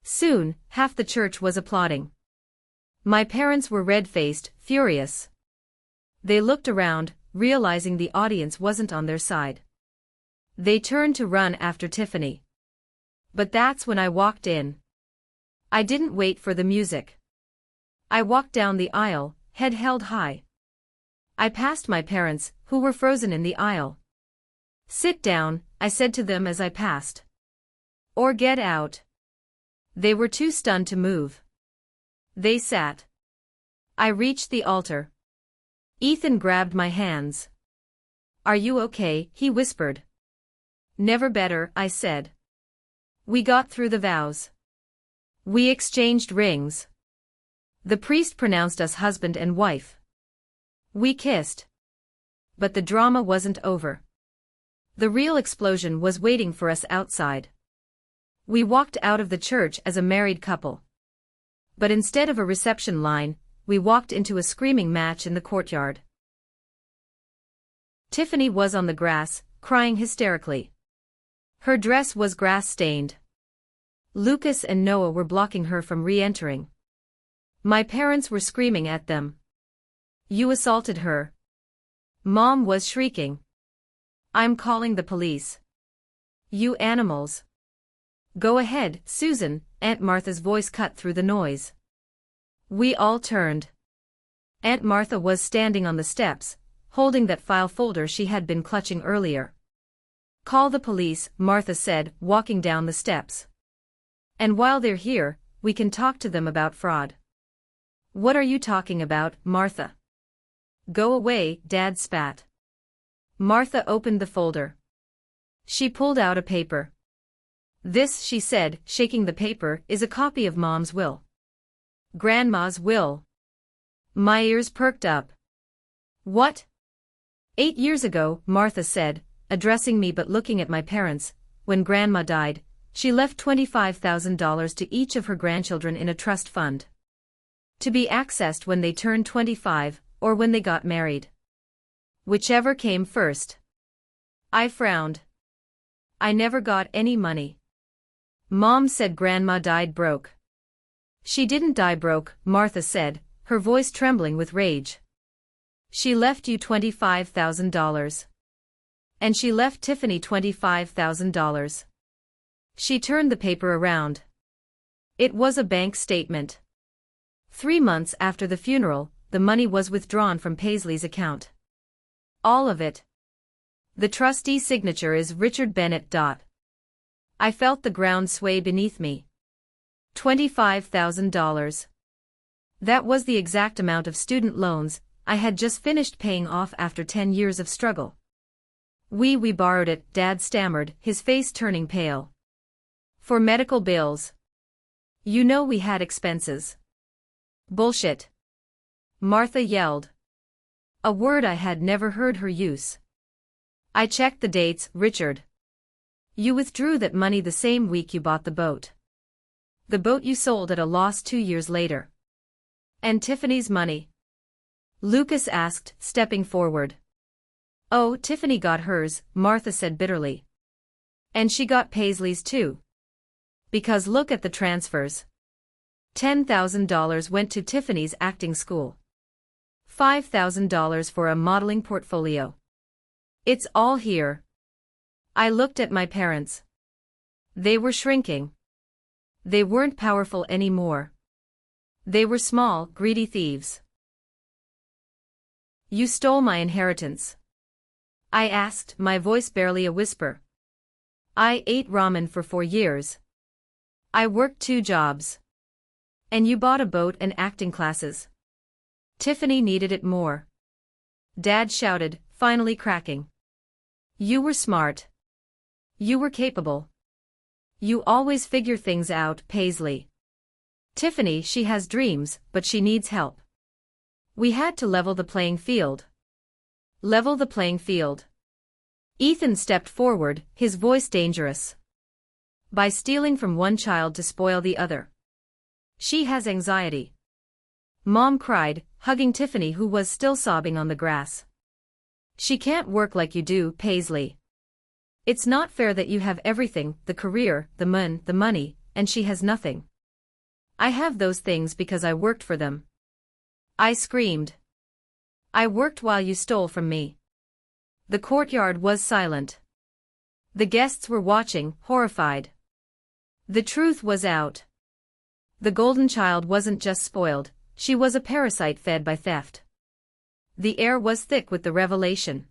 Speaker 1: Soon, half the church was applauding. My parents were red-faced, furious. They looked around, realizing the audience wasn't on their side. They turned to run after Tiffany. But that's when I walked in. I didn't wait for the music. I walked down the aisle, head held high. I passed my parents, who were frozen in the aisle. "Sit down," I said to them as I passed. "Or get out." They were too stunned to move. They sat. I reached the altar. Ethan grabbed my hands. "Are you okay?" he whispered. "Never better," I said. We got through the vows. We exchanged rings. The priest pronounced us husband and wife. We kissed. But the drama wasn't over. The real explosion was waiting for us outside. We walked out of the church as a married couple. But instead of a reception line, we walked into a screaming match in the courtyard. Tiffany was on the grass, crying hysterically. Her dress was grass-stained. Lucas and Noah were blocking her from re-entering. My parents were screaming at them. "You assaulted her." Mom was shrieking. "I'm calling the police." "You animals." "Go ahead, Susan," Aunt Martha's voice cut through the noise. We all turned. Aunt Martha was standing on the steps, holding that file folder she had been clutching earlier. "Call the police," Martha said, walking down the steps. "And while they're here, we can talk to them about fraud." "What are you talking about, Martha?" "Go away," Dad spat. Martha opened the folder. She pulled out a paper. "This," she said, shaking the paper, "is a copy of Mom's will." "Grandma's will?" My ears perked up. "What?" "8 years ago," Martha said, addressing me but looking at my parents, "when Grandma died, she left $25,000 to each of her grandchildren in a trust fund. To be accessed when they turned 25, or when they got married. Whichever came first." I frowned. "I never got any money." Mom said Grandma died broke. "She didn't die broke," Martha said, her voice trembling with rage. "She left you $25,000. And she left Tiffany $25,000. She turned the paper around. It was a bank statement. 3 months after the funeral, the money was withdrawn from Paisley's account. All of it. The trustee's signature is Richard Bennett. I felt the ground sway beneath me. $25,000. That was the exact amount of student loans I had just finished paying off after 10 years of struggle. We borrowed it," Dad stammered, his face turning pale. "For medical bills. You know we had expenses." "Bullshit!" Martha yelled. A word I had never heard her use. "I checked the dates, Richard. You withdrew that money the same week you bought the boat. The boat you sold at a loss 2 years later." "And Tiffany's money?" Lucas asked, stepping forward. "Oh, Tiffany got hers," Martha said bitterly. "And she got Paisley's too. Because look at the transfers. $10,000 went to Tiffany's acting school. $5,000 for a modeling portfolio. It's all here." I looked at my parents. They were shrinking. They weren't powerful anymore. They were small, greedy thieves. "You stole my inheritance?" I asked, my voice barely a whisper. "I ate ramen for 4 years. I worked 2 jobs. And you bought a boat and acting classes. Tiffany needed it more. Dad shouted, finally cracking. You were smart. You were capable. You always figure things out, Paisley. Tiffany, she has dreams, but she needs help. We had to level the playing field. Level the playing field. Ethan stepped forward, his voice dangerous. By stealing from one child to spoil the other. She has anxiety. Mom cried, hugging Tiffany, who was still sobbing on the grass. She can't work like you do, Paisley. It's not fair that you have everything, the career, the money, and she has nothing. I have those things because I worked for them. I screamed. I worked while you stole from me. The courtyard was silent. The guests were watching, horrified. The truth was out. The golden child wasn't just spoiled, she was a parasite fed by theft. The air was thick with the revelation.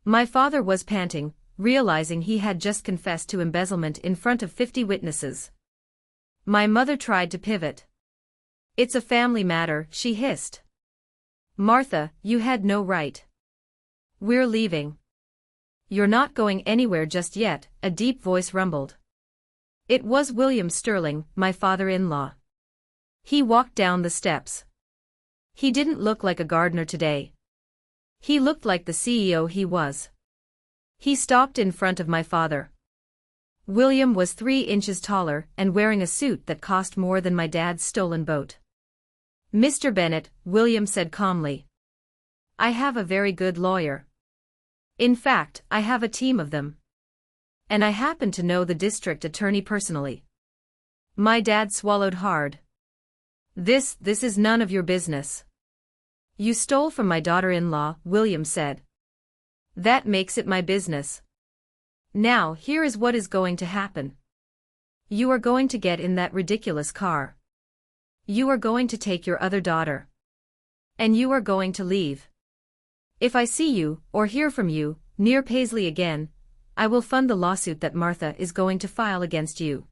Speaker 1: My father was panting, realizing he had just confessed to embezzlement in front of 50 witnesses. My mother tried to pivot. It's a family matter, she hissed. Martha, you had no right. We're leaving. You're not going anywhere just yet, a deep voice rumbled. It was William Sterling, my father-in-law. He walked down the steps. He didn't look like a gardener today. He looked like the CEO he was. He stopped in front of my father. William was 3 inches taller and wearing a suit that cost more than my dad's stolen boat. Mr. Bennett, William said calmly. I have a very good lawyer. In fact, I have a team of them. And I happen to know the district attorney personally. My dad swallowed hard. This is none of your business. You stole from my daughter-in-law, William said. That makes it my business. Now, here is what is going to happen. You are going to get in that ridiculous car. You are going to take your other daughter. And you are going to leave. If I see you, or hear from you, near Paisley again, I will fund the lawsuit that Martha is going to file against you.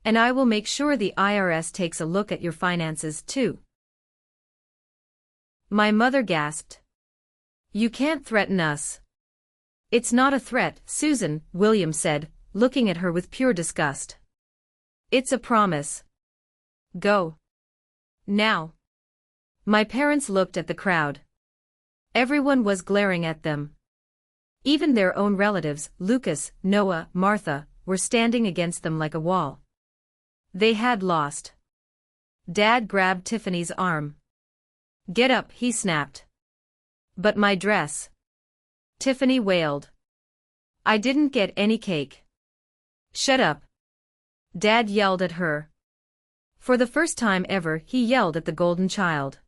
Speaker 1: And I will make sure the IRS takes a look at your finances, too. My mother gasped. You can't threaten us. It's not a threat, Susan, William said, looking at her with pure disgust. It's a promise. Go. Now. My parents looked at the crowd. Everyone was glaring at them. Even their own relatives, Lucas, Noah, Martha, were standing against them like a wall. They had lost. Dad grabbed Tiffany's arm. Get up, he snapped. But my dress. Tiffany wailed. I didn't get any cake. Shut up. Dad yelled at her. For the first time ever, he yelled at the golden child.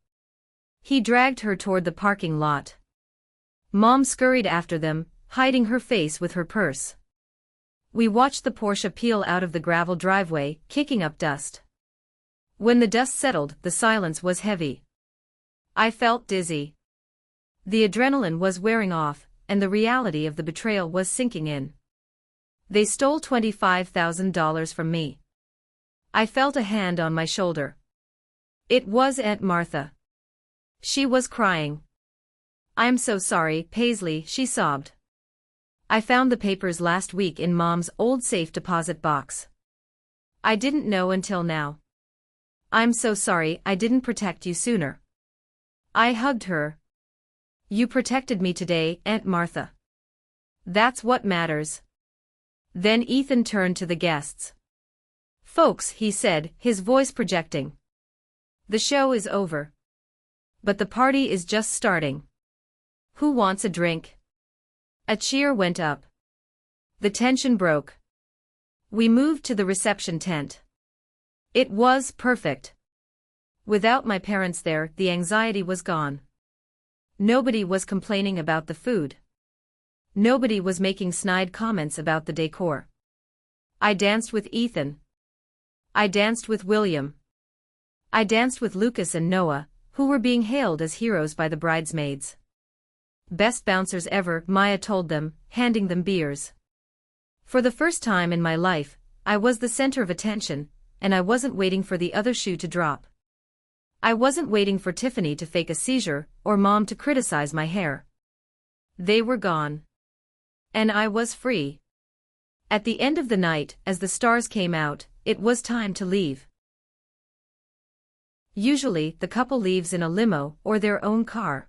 Speaker 1: He dragged her toward the parking lot. Mom scurried after them, hiding her face with her purse. We watched the Porsche peel out of the gravel driveway, kicking up dust. When the dust settled, the silence was heavy. I felt dizzy. The adrenaline was wearing off, and the reality of the betrayal was sinking in. They stole $25,000 from me. I felt a hand on my shoulder. It was Aunt Martha. She was crying. I'm so sorry, Paisley, she sobbed. I found the papers last week in Mom's old safe deposit box. I didn't know until now. I'm so sorry I didn't protect you sooner. I hugged her. You protected me today, Aunt Martha. That's what matters. Then Ethan turned to the guests. Folks, he said, his voice projecting. The show is over. But the party is just starting. Who wants a drink? A cheer went up. The tension broke. We moved to the reception tent. It was perfect. Without my parents there, the anxiety was gone. Nobody was complaining about the food. Nobody was making snide comments about the decor. I danced with Ethan. I danced with William. I danced with Lucas and Noah, who were being hailed as heroes by the bridesmaids. Best bouncers ever, Maya told them, handing them beers. For the first time in my life, I was the center of attention, and I wasn't waiting for the other shoe to drop. I wasn't waiting for Tiffany to fake a seizure or Mom to criticize my hair. They were gone. And I was free. At the end of the night, as the stars came out, it was time to leave. Usually, the couple leaves in a limo or their own car.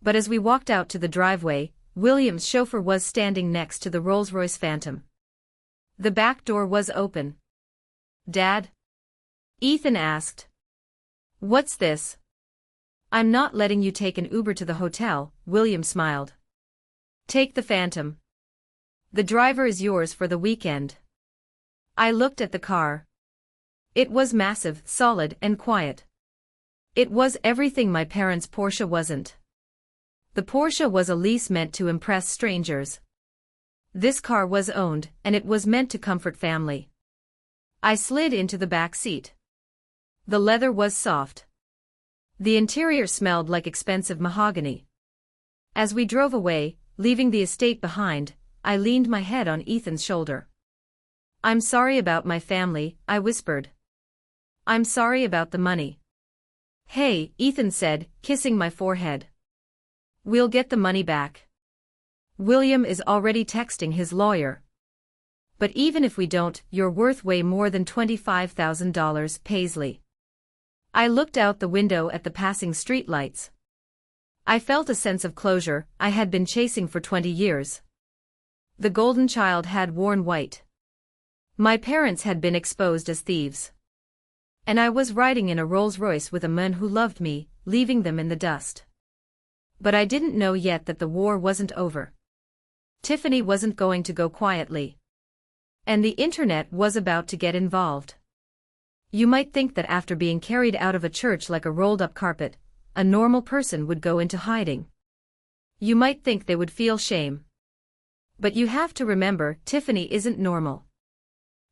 Speaker 1: But as we walked out to the driveway, William's chauffeur was standing next to the Rolls-Royce Phantom. The back door was open. "Dad?" Ethan asked. "What's this?" "I'm not letting you take an Uber to the hotel," William smiled. "Take the Phantom. The driver is yours for the weekend." I looked at the car. It was massive, solid, and quiet. It was everything my parents' Porsche wasn't. The Porsche was a lease meant to impress strangers. This car was owned, and it was meant to comfort family. I slid into the back seat. The leather was soft. The interior smelled like expensive mahogany. As we drove away, leaving the estate behind, I leaned my head on Ethan's shoulder. "I'm sorry about my family," I whispered. "I'm sorry about the money." "Hey," Ethan said, kissing my forehead. "We'll get the money back. William is already texting his lawyer. But even if we don't, you're worth way more than $25,000, Paisley." I looked out the window at the passing streetlights. I felt a sense of closure I had been chasing for 20 years. The golden child had worn white. My parents had been exposed as thieves. And I was riding in a Rolls-Royce with a man who loved me, leaving them in the dust. But I didn't know yet that the war wasn't over. Tiffany wasn't going to go quietly. And the internet was about to get involved. You might think that after being carried out of a church like a rolled-up carpet, a normal person would go into hiding. You might think they would feel shame. But you have to remember, Tiffany isn't normal.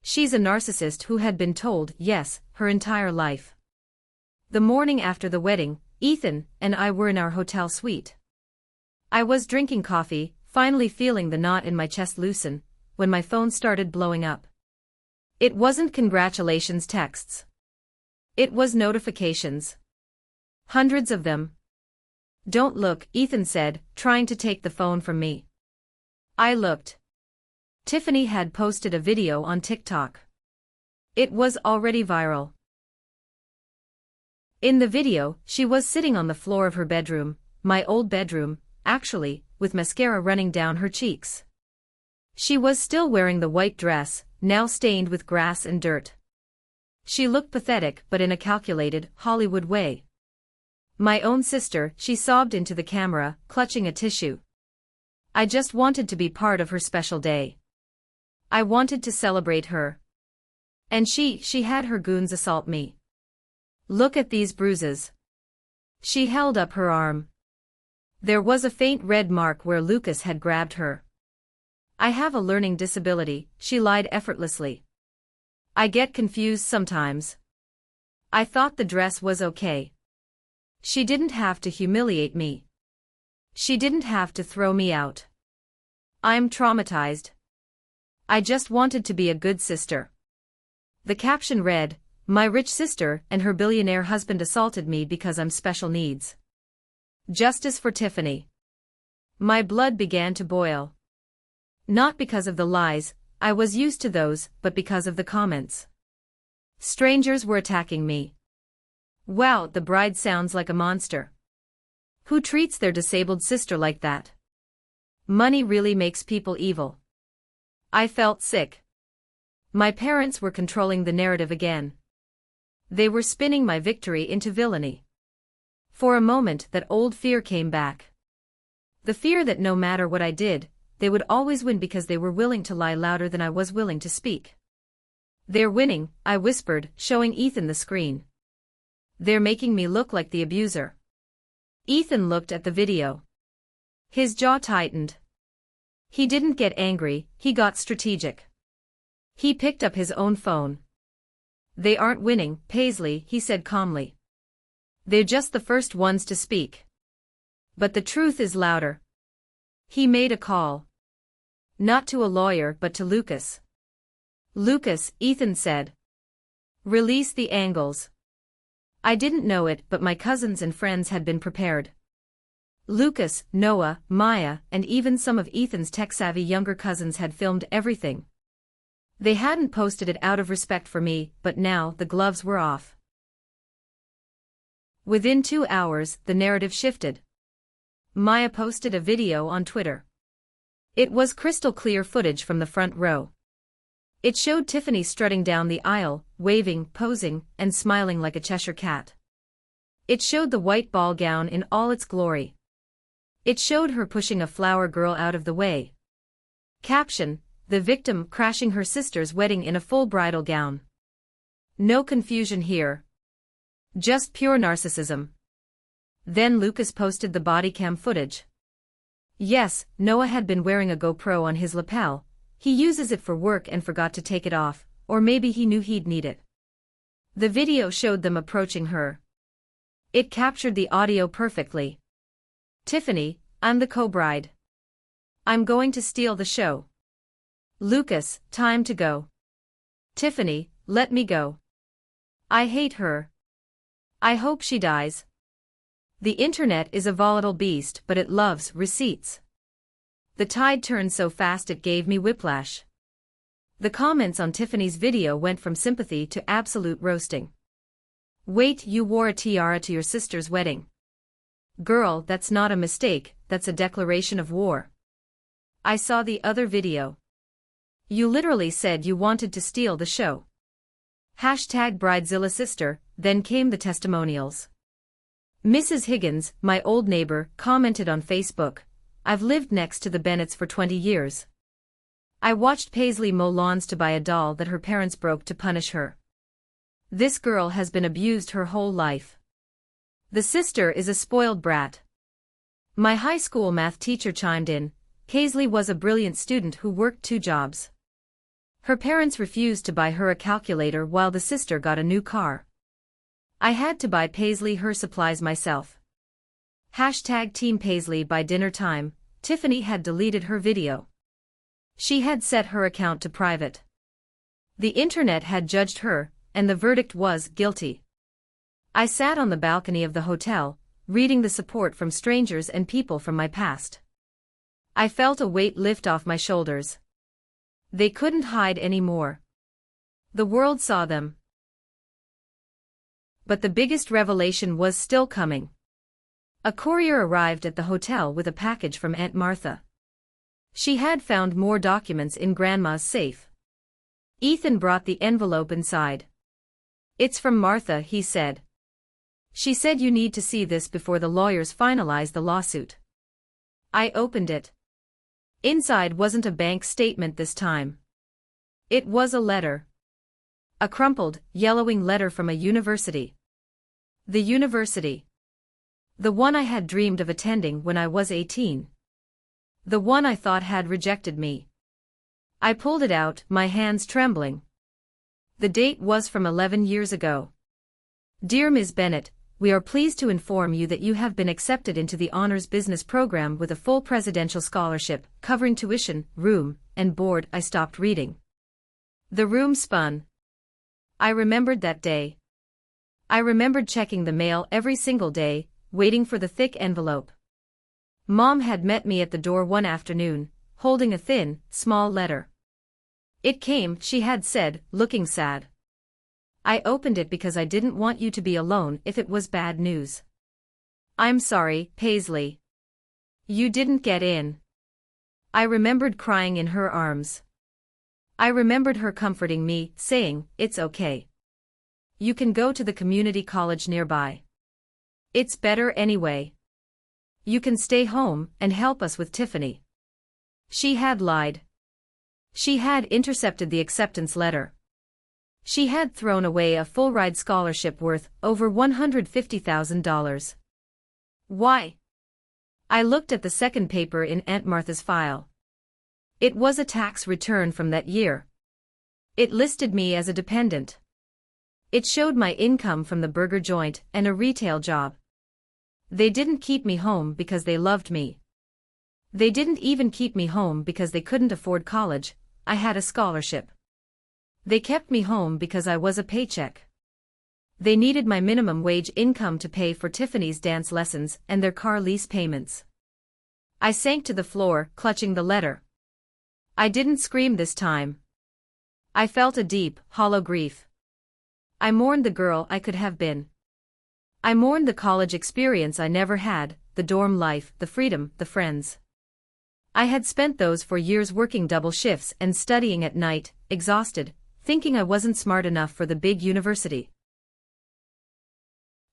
Speaker 1: She's a narcissist who had been told yes her entire life. The morning after the wedding, Ethan and I were in our hotel suite. I was drinking coffee, finally feeling the knot in my chest loosen, when my phone started blowing up. It wasn't congratulations texts. It was notifications. Hundreds of them. "Don't look," Ethan said, trying to take the phone from me. I looked. Tiffany had posted a video on TikTok. It was already viral. In the video, she was sitting on the floor of her bedroom, my old bedroom, actually, with mascara running down her cheeks. She was still wearing the white dress, now stained with grass and dirt. She looked pathetic but in a calculated, Hollywood way. "My own sister," she sobbed into the camera, clutching a tissue. "I just wanted to be part of her special day. I wanted to celebrate her. And she had her goons assault me. Look at these bruises." She held up her arm. There was a faint red mark where Lucas had grabbed her. "I have a learning disability," she lied effortlessly. "I get confused sometimes." I thought the dress was okay. She didn't have to humiliate me. She didn't have to throw me out. I'm traumatized. I just wanted to be a good sister. The caption read, "My rich sister and her billionaire husband assaulted me because I'm special needs. Justice for Tiffany." My blood began to boil. Not because of the lies, I was used to those, but because of the comments. Strangers were attacking me. "Wow, the bride sounds like a monster. Who treats their disabled sister like that? Money really makes people evil." I felt sick. My parents were controlling the narrative again. They were spinning my victory into villainy. For a moment that old fear came back. The fear that no matter what I did, they would always win because they were willing to lie louder than I was willing to speak. "They're winning," I whispered, showing Ethan the screen. "They're making me look like the abuser." Ethan looked at the video. His jaw tightened. He didn't get angry, he got strategic. He picked up his own phone. "They aren't winning, Paisley," he said calmly. "They're just the first ones to speak. But the truth is louder." He made a call. Not to a lawyer but to Lucas. "Lucas," Ethan said. "Release the angles. I didn't know it, but my cousins and friends had been prepared. Lucas, Noah, Maya, and even some of Ethan's tech-savvy younger cousins had filmed everything. They hadn't posted it out of respect for me, but now the gloves were off. Within 2 hours, the narrative shifted. Maya posted a video on Twitter. It was crystal clear footage from the front row. It showed Tiffany strutting down the aisle, waving, posing, and smiling like a Cheshire cat. It showed the white ball gown in all its glory. It showed her pushing a flower girl out of the way. Caption: the victim crashing her sister's wedding in a full bridal gown. No confusion here. Just pure narcissism. Then Lucas posted the body cam footage. Yes, Noah had been wearing a GoPro on his lapel. He uses it for work and forgot to take it off, or maybe he knew he'd need it. The video showed them approaching her. It captured the audio perfectly. Tiffany, I'm the co-bride. I'm going to steal the show. Lucas, time to go. Tiffany, let me go. I hate her. I hope she dies. The internet is a volatile beast, but it loves receipts. The tide turned so fast it gave me whiplash. The comments on Tiffany's video went from sympathy to absolute roasting. Wait, you wore a tiara to your sister's wedding. Girl, that's not a mistake, that's a declaration of war. I saw the other video. You literally said you wanted to steal the show. #Bridezilla sister, then came the testimonials. Mrs. Higgins, my old neighbor, commented on Facebook, I've lived next to the Bennetts for 20 years. I watched Paisley mow lawns to buy a doll that her parents broke to punish her. This girl has been abused her whole life. The sister is a spoiled brat. My high school math teacher chimed in, Paisley was a brilliant student who worked 2 jobs. Her parents refused to buy her a calculator while the sister got a new car. I had to buy Paisley her supplies myself. #Team Paisley. By dinner time, Tiffany had deleted her video. She had set her account to private. The internet had judged her, and the verdict was guilty. I sat on the balcony of the hotel, reading the support from strangers and people from my past. I felt a weight lift off my shoulders. They couldn't hide anymore. The world saw them. But the biggest revelation was still coming. A courier arrived at the hotel with a package from Aunt Martha. She had found more documents in Grandma's safe. Ethan brought the envelope inside. It's from Martha, he said. She said you need to see this before the lawyers finalize the lawsuit. I opened it. Inside wasn't a bank statement this time. It was a letter. A crumpled, yellowing letter from a university. The university. The one I had dreamed of attending when I was 18. The one I thought had rejected me. I pulled it out, my hands trembling. The date was from 11 years ago. Dear Ms. Bennett, we are pleased to inform you that you have been accepted into the Honors Business Program with a full presidential scholarship, covering tuition, room, and board. I stopped reading. The room spun. I remembered that day. I remembered checking the mail every single day, waiting for the thick envelope. Mom had met me at the door one afternoon, holding a thin, small letter. It came, she had said, looking sad. I opened it because I didn't want you to be alone if it was bad news. I'm sorry, Paisley. You didn't get in. I remembered crying in her arms. I remembered her comforting me, saying, it's okay. You can go to the community college nearby. It's better anyway. You can stay home and help us with Tiffany. She had lied. She had intercepted the acceptance letter. She had thrown away a full-ride scholarship worth over $150,000. Why? I looked at the second paper in Aunt Martha's file. It was a tax return from that year. It listed me as a dependent. It showed my income from the burger joint and a retail job. They didn't keep me home because they loved me. They didn't even keep me home because they couldn't afford college. I had a scholarship. They kept me home because I was a paycheck. They needed my minimum wage income to pay for Tiffany's dance lessons and their car lease payments. I sank to the floor, clutching the letter. I didn't scream this time. I felt a deep, hollow grief. I mourned the girl I could have been. I mourned the college experience I never had, the dorm life, the freedom, the friends. I had spent those 4 years working double shifts and studying at night, exhausted, thinking I wasn't smart enough for the big university.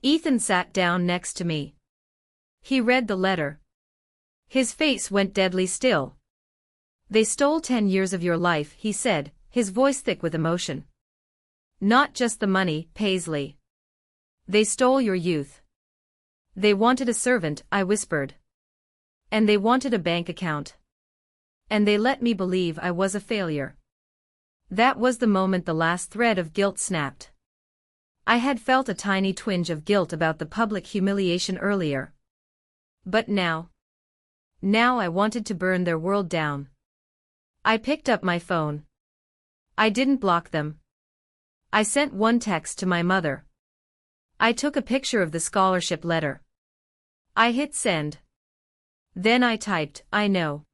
Speaker 1: Ethan sat down next to me. He read the letter. His face went deadly still. They stole 10 years of your life, he said, his voice thick with emotion. Not just the money, Paisley. They stole your youth. They wanted a servant, I whispered. And they wanted a bank account. And they let me believe I was a failure. That was the moment the last thread of guilt snapped. I had felt a tiny twinge of guilt about the public humiliation earlier. But now I wanted to burn their world down. I picked up my phone. I didn't block them. I sent one text to my mother. I took a picture of the scholarship letter. I hit send. Then I typed, I know.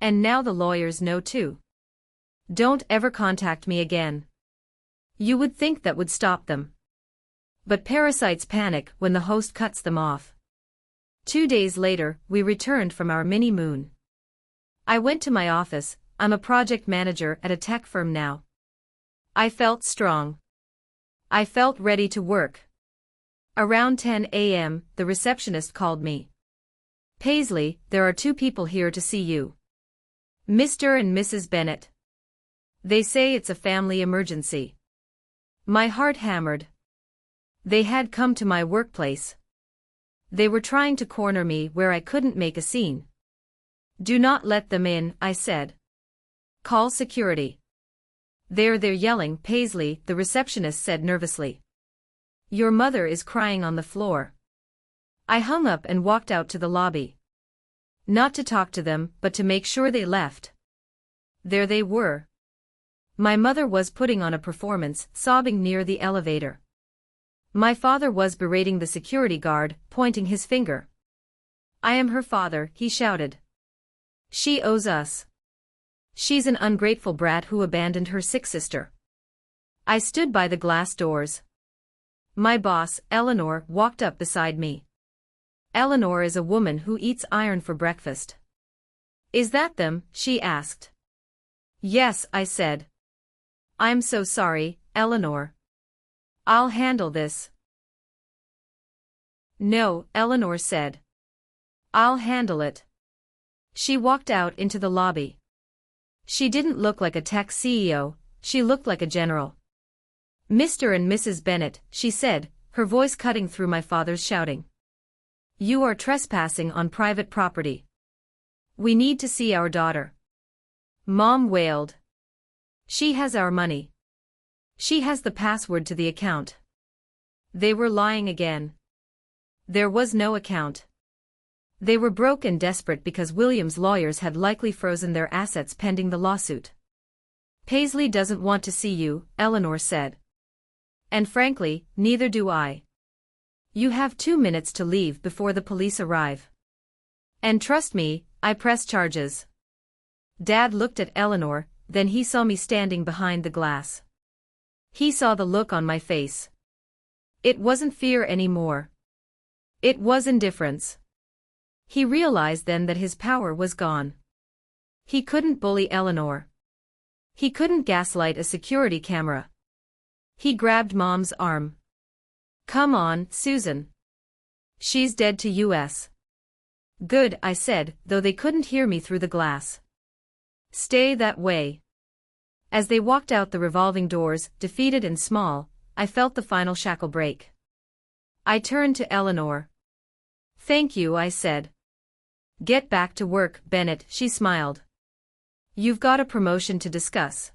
Speaker 1: And now the lawyers know too. Don't ever contact me again. You would think that would stop them. But parasites panic when the host cuts them off. 2 days later, we returned from our mini-moon. I went to my office. I'm a project manager at a tech firm now. I felt strong. I felt ready to work. Around 10 a.m., the receptionist called me. Paisley, there are 2 people here to see you. Mr. and Mrs. Bennett. They say it's a family emergency. My heart hammered. They had come to my workplace. They were trying to corner me where I couldn't make a scene. Do not let them in, I said. Call security. They're yelling, Paisley, the receptionist said nervously. Your mother is crying on the floor. I hung up and walked out to the lobby. Not to talk to them, but to make sure they left. There they were. My mother was putting on a performance, sobbing near the elevator. My father was berating the security guard, pointing his finger. I am her father, he shouted. She owes us. She's an ungrateful brat who abandoned her sick sister. I stood by the glass doors. My boss, Eleanor, walked up beside me. Eleanor is a woman who eats iron for breakfast. Is that them? She asked. Yes, I said. I'm so sorry, Eleanor. I'll handle this. No, Eleanor said. I'll handle it. She walked out into the lobby. She didn't look like a tech CEO, she looked like a general. Mr. and Mrs. Bennett, she said, her voice cutting through my father's shouting. You are trespassing on private property. We need to see our daughter. Mom wailed. She has our money. She has the password to the account. They were lying again. There was no account. They were broke and desperate because William's lawyers had likely frozen their assets pending the lawsuit. Paisley doesn't want to see you, Eleanor said. And frankly, neither do I. You have 2 minutes to leave before the police arrive. And trust me, I press charges. Dad looked at Eleanor, then he saw me standing behind the glass. He saw the look on my face. It wasn't fear anymore. It was indifference. He realized then that his power was gone. He couldn't bully Eleanor. He couldn't gaslight a security camera. He grabbed Mom's arm. Come on, Susan. She's dead to us. Good, I said, though they couldn't hear me through the glass. Stay that way. As they walked out the revolving doors, defeated and small, I felt the final shackle break. I turned to Eleanor. Thank you, I said. Get back to work, Bennett, she smiled. You've got a promotion to discuss.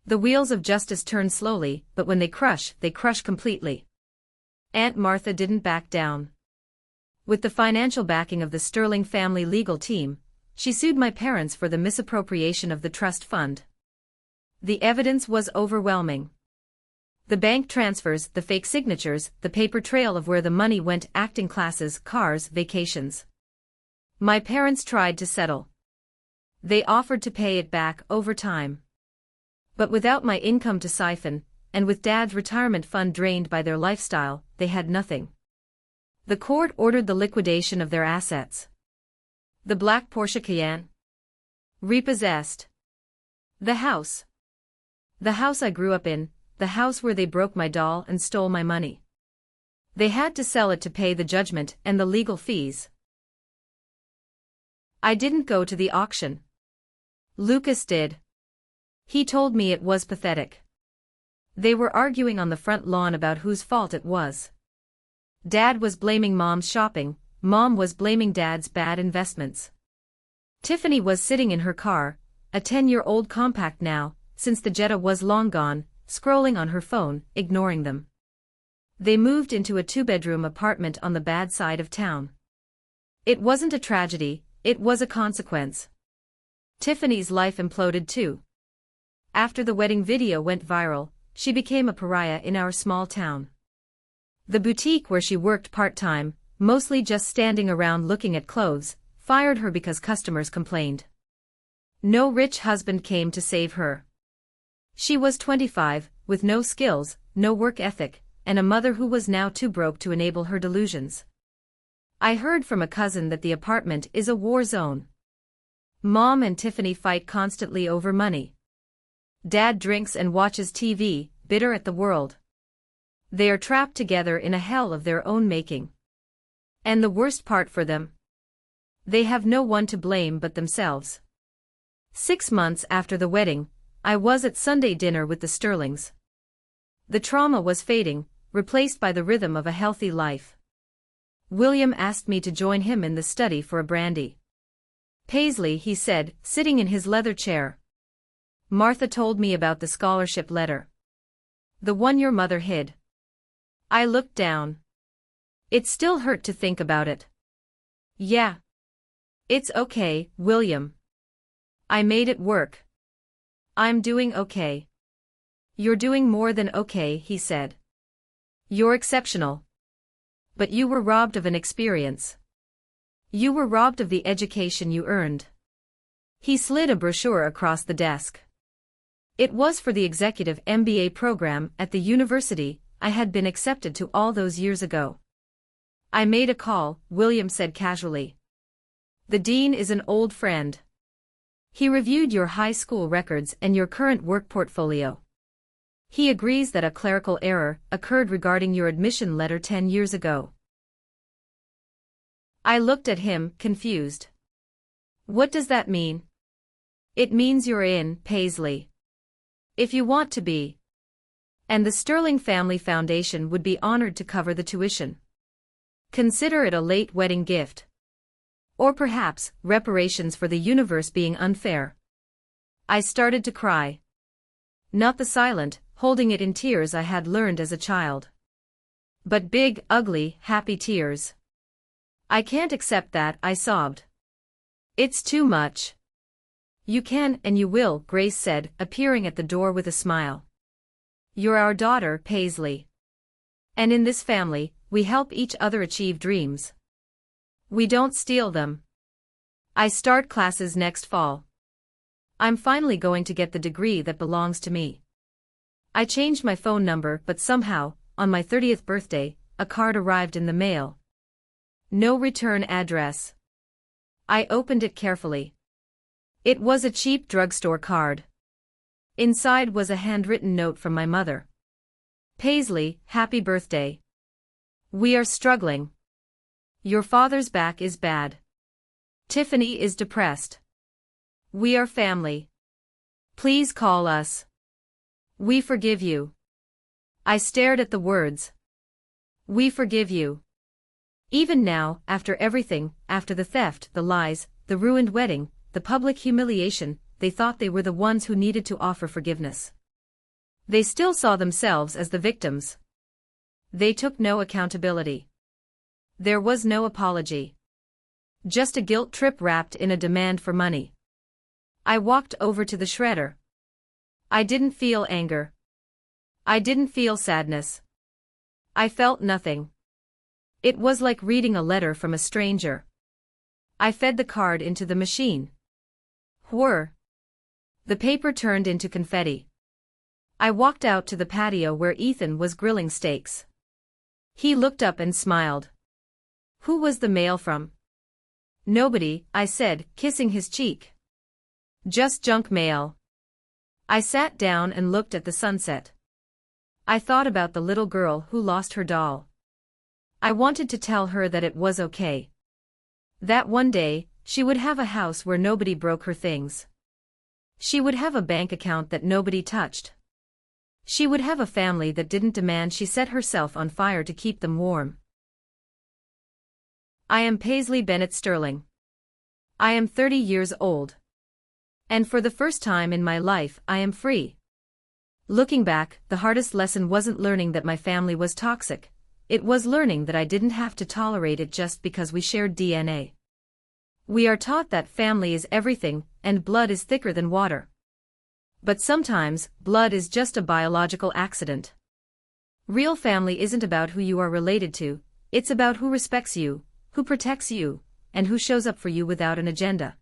Speaker 1: The wheels of justice turn slowly, but when they crush completely. Aunt Martha didn't back down. With the financial backing of the Sterling family legal team, she sued my parents for the misappropriation of the trust fund. The evidence was overwhelming. The bank transfers, the fake signatures, the paper trail of where the money went, acting classes, cars, vacations. My parents tried to settle. They offered to pay it back over time. But without my income to siphon, and with Dad's retirement fund drained by their lifestyle, they had nothing. The court ordered the liquidation of their assets. The black Porsche Cayenne. Repossessed. The house. The house I grew up in, the house where they broke my doll and stole my money. They had to sell it to pay the judgment and the legal fees. I didn't go to the auction. Lucas did. He told me it was pathetic. They were arguing on the front lawn about whose fault it was. Dad was blaming Mom's shopping, Mom was blaming Dad's bad investments. Tiffany was sitting in her car, a 10-year-old compact now, since the Jetta was long gone, scrolling on her phone, ignoring them. They moved into a 2-bedroom apartment on the bad side of town. It wasn't a tragedy, it was a consequence. Tiffany's life imploded too. After the wedding video went viral, she became a pariah in our small town. The boutique where she worked part-time, mostly just standing around looking at clothes, fired her because customers complained. No rich husband came to save her. She was 25, with no skills, no work ethic, and a mother who was now too broke to enable her delusions. I heard from a cousin that the apartment is a war zone. Mom and Tiffany fight constantly over money. Dad drinks and watches TV, bitter at the world. They are trapped together in a hell of their own making. And the worst part for them? They have no one to blame but themselves. 6 months after the wedding, I was at Sunday dinner with the Sterlings. The trauma was fading, replaced by the rhythm of a healthy life. William asked me to join him in the study for a brandy. Paisley, he said, sitting in his leather chair. Martha told me about the scholarship letter. The one your mother hid. I looked down. It still hurt to think about it. Yeah. It's okay, William. I made it work. I'm doing okay. You're doing more than okay, he said. You're exceptional. But you were robbed of an experience. You were robbed of the education you earned. He slid a brochure across the desk. It was for the executive MBA program at the university I had been accepted to all those years ago. I made a call, William said casually. The dean is an old friend. He reviewed your high school records and your current work portfolio. He agrees that a clerical error occurred regarding your admission letter 10 years ago. I looked at him, confused. What does that mean? It means you're in, Paisley. If you want to be. And the Sterling Family Foundation would be honored to cover the tuition. Consider it a late wedding gift. Or perhaps, reparations for the universe being unfair. I started to cry. Not the silent, holding it in tears I had learned as a child. But big, ugly, happy tears. I can't accept that, I sobbed. It's too much. You can and you will, Grace said, appearing at the door with a smile. You're our daughter, Paisley. And in this family, we help each other achieve dreams. We don't steal them. I start classes next fall. I'm finally going to get the degree that belongs to me. I changed my phone number, but somehow, on my 30th birthday, a card arrived in the mail. No return address. I opened it carefully. It was a cheap drugstore card. Inside was a handwritten note from my mother. Paisley, happy birthday. We are struggling. Your father's back is bad. Tiffany is depressed. We are family. Please call us. We forgive you. I stared at the words. We forgive you. Even now, after everything, after the theft, the lies, the ruined wedding, the public humiliation, they thought they were the ones who needed to offer forgiveness. They still saw themselves as the victims. They took no accountability. There was no apology. Just a guilt trip wrapped in a demand for money. I walked over to the shredder. I didn't feel anger. I didn't feel sadness. I felt nothing. It was like reading a letter from a stranger. I fed the card into the machine. Whir! The paper turned into confetti. I walked out to the patio where Ethan was grilling steaks. He looked up and smiled. Who was the mail from? Nobody, I said, kissing his cheek. Just junk mail. I sat down and looked at the sunset. I thought about the little girl who lost her doll. I wanted to tell her that it was okay. That one day, she would have a house where nobody broke her things. She would have a bank account that nobody touched. She would have a family that didn't demand she set herself on fire to keep them warm. I am Paisley Bennett Sterling. I am 30 years old. And for the first time in my life, I am free. Looking back, the hardest lesson wasn't learning that my family was toxic. It was learning that I didn't have to tolerate it just because we shared DNA. We are taught that family is everything, and blood is thicker than water. But sometimes, blood is just a biological accident. Real family isn't about who you are related to, it's about who respects you, who protects you, and who shows up for you without an agenda.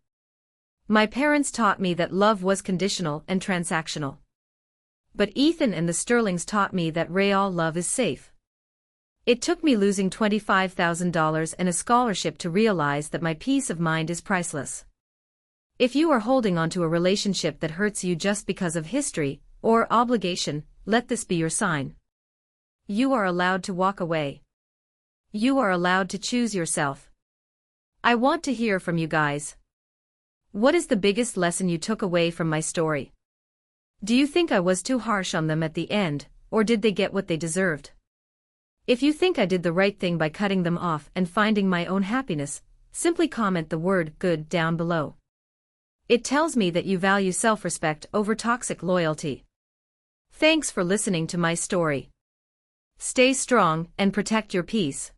Speaker 1: My parents taught me that love was conditional and transactional. But Ethan and the Sterlings taught me that real love is safe. It took me losing $25,000 and a scholarship to realize that my peace of mind is priceless. If you are holding on to a relationship that hurts you just because of history or obligation, let this be your sign. You are allowed to walk away. You are allowed to choose yourself. I want to hear from you guys. What is the biggest lesson you took away from my story? Do you think I was too harsh on them at the end, or did they get what they deserved? If you think I did the right thing by cutting them off and finding my own happiness, simply comment the word good down below. It tells me that you value self-respect over toxic loyalty. Thanks for listening to my story. Stay strong and protect your peace.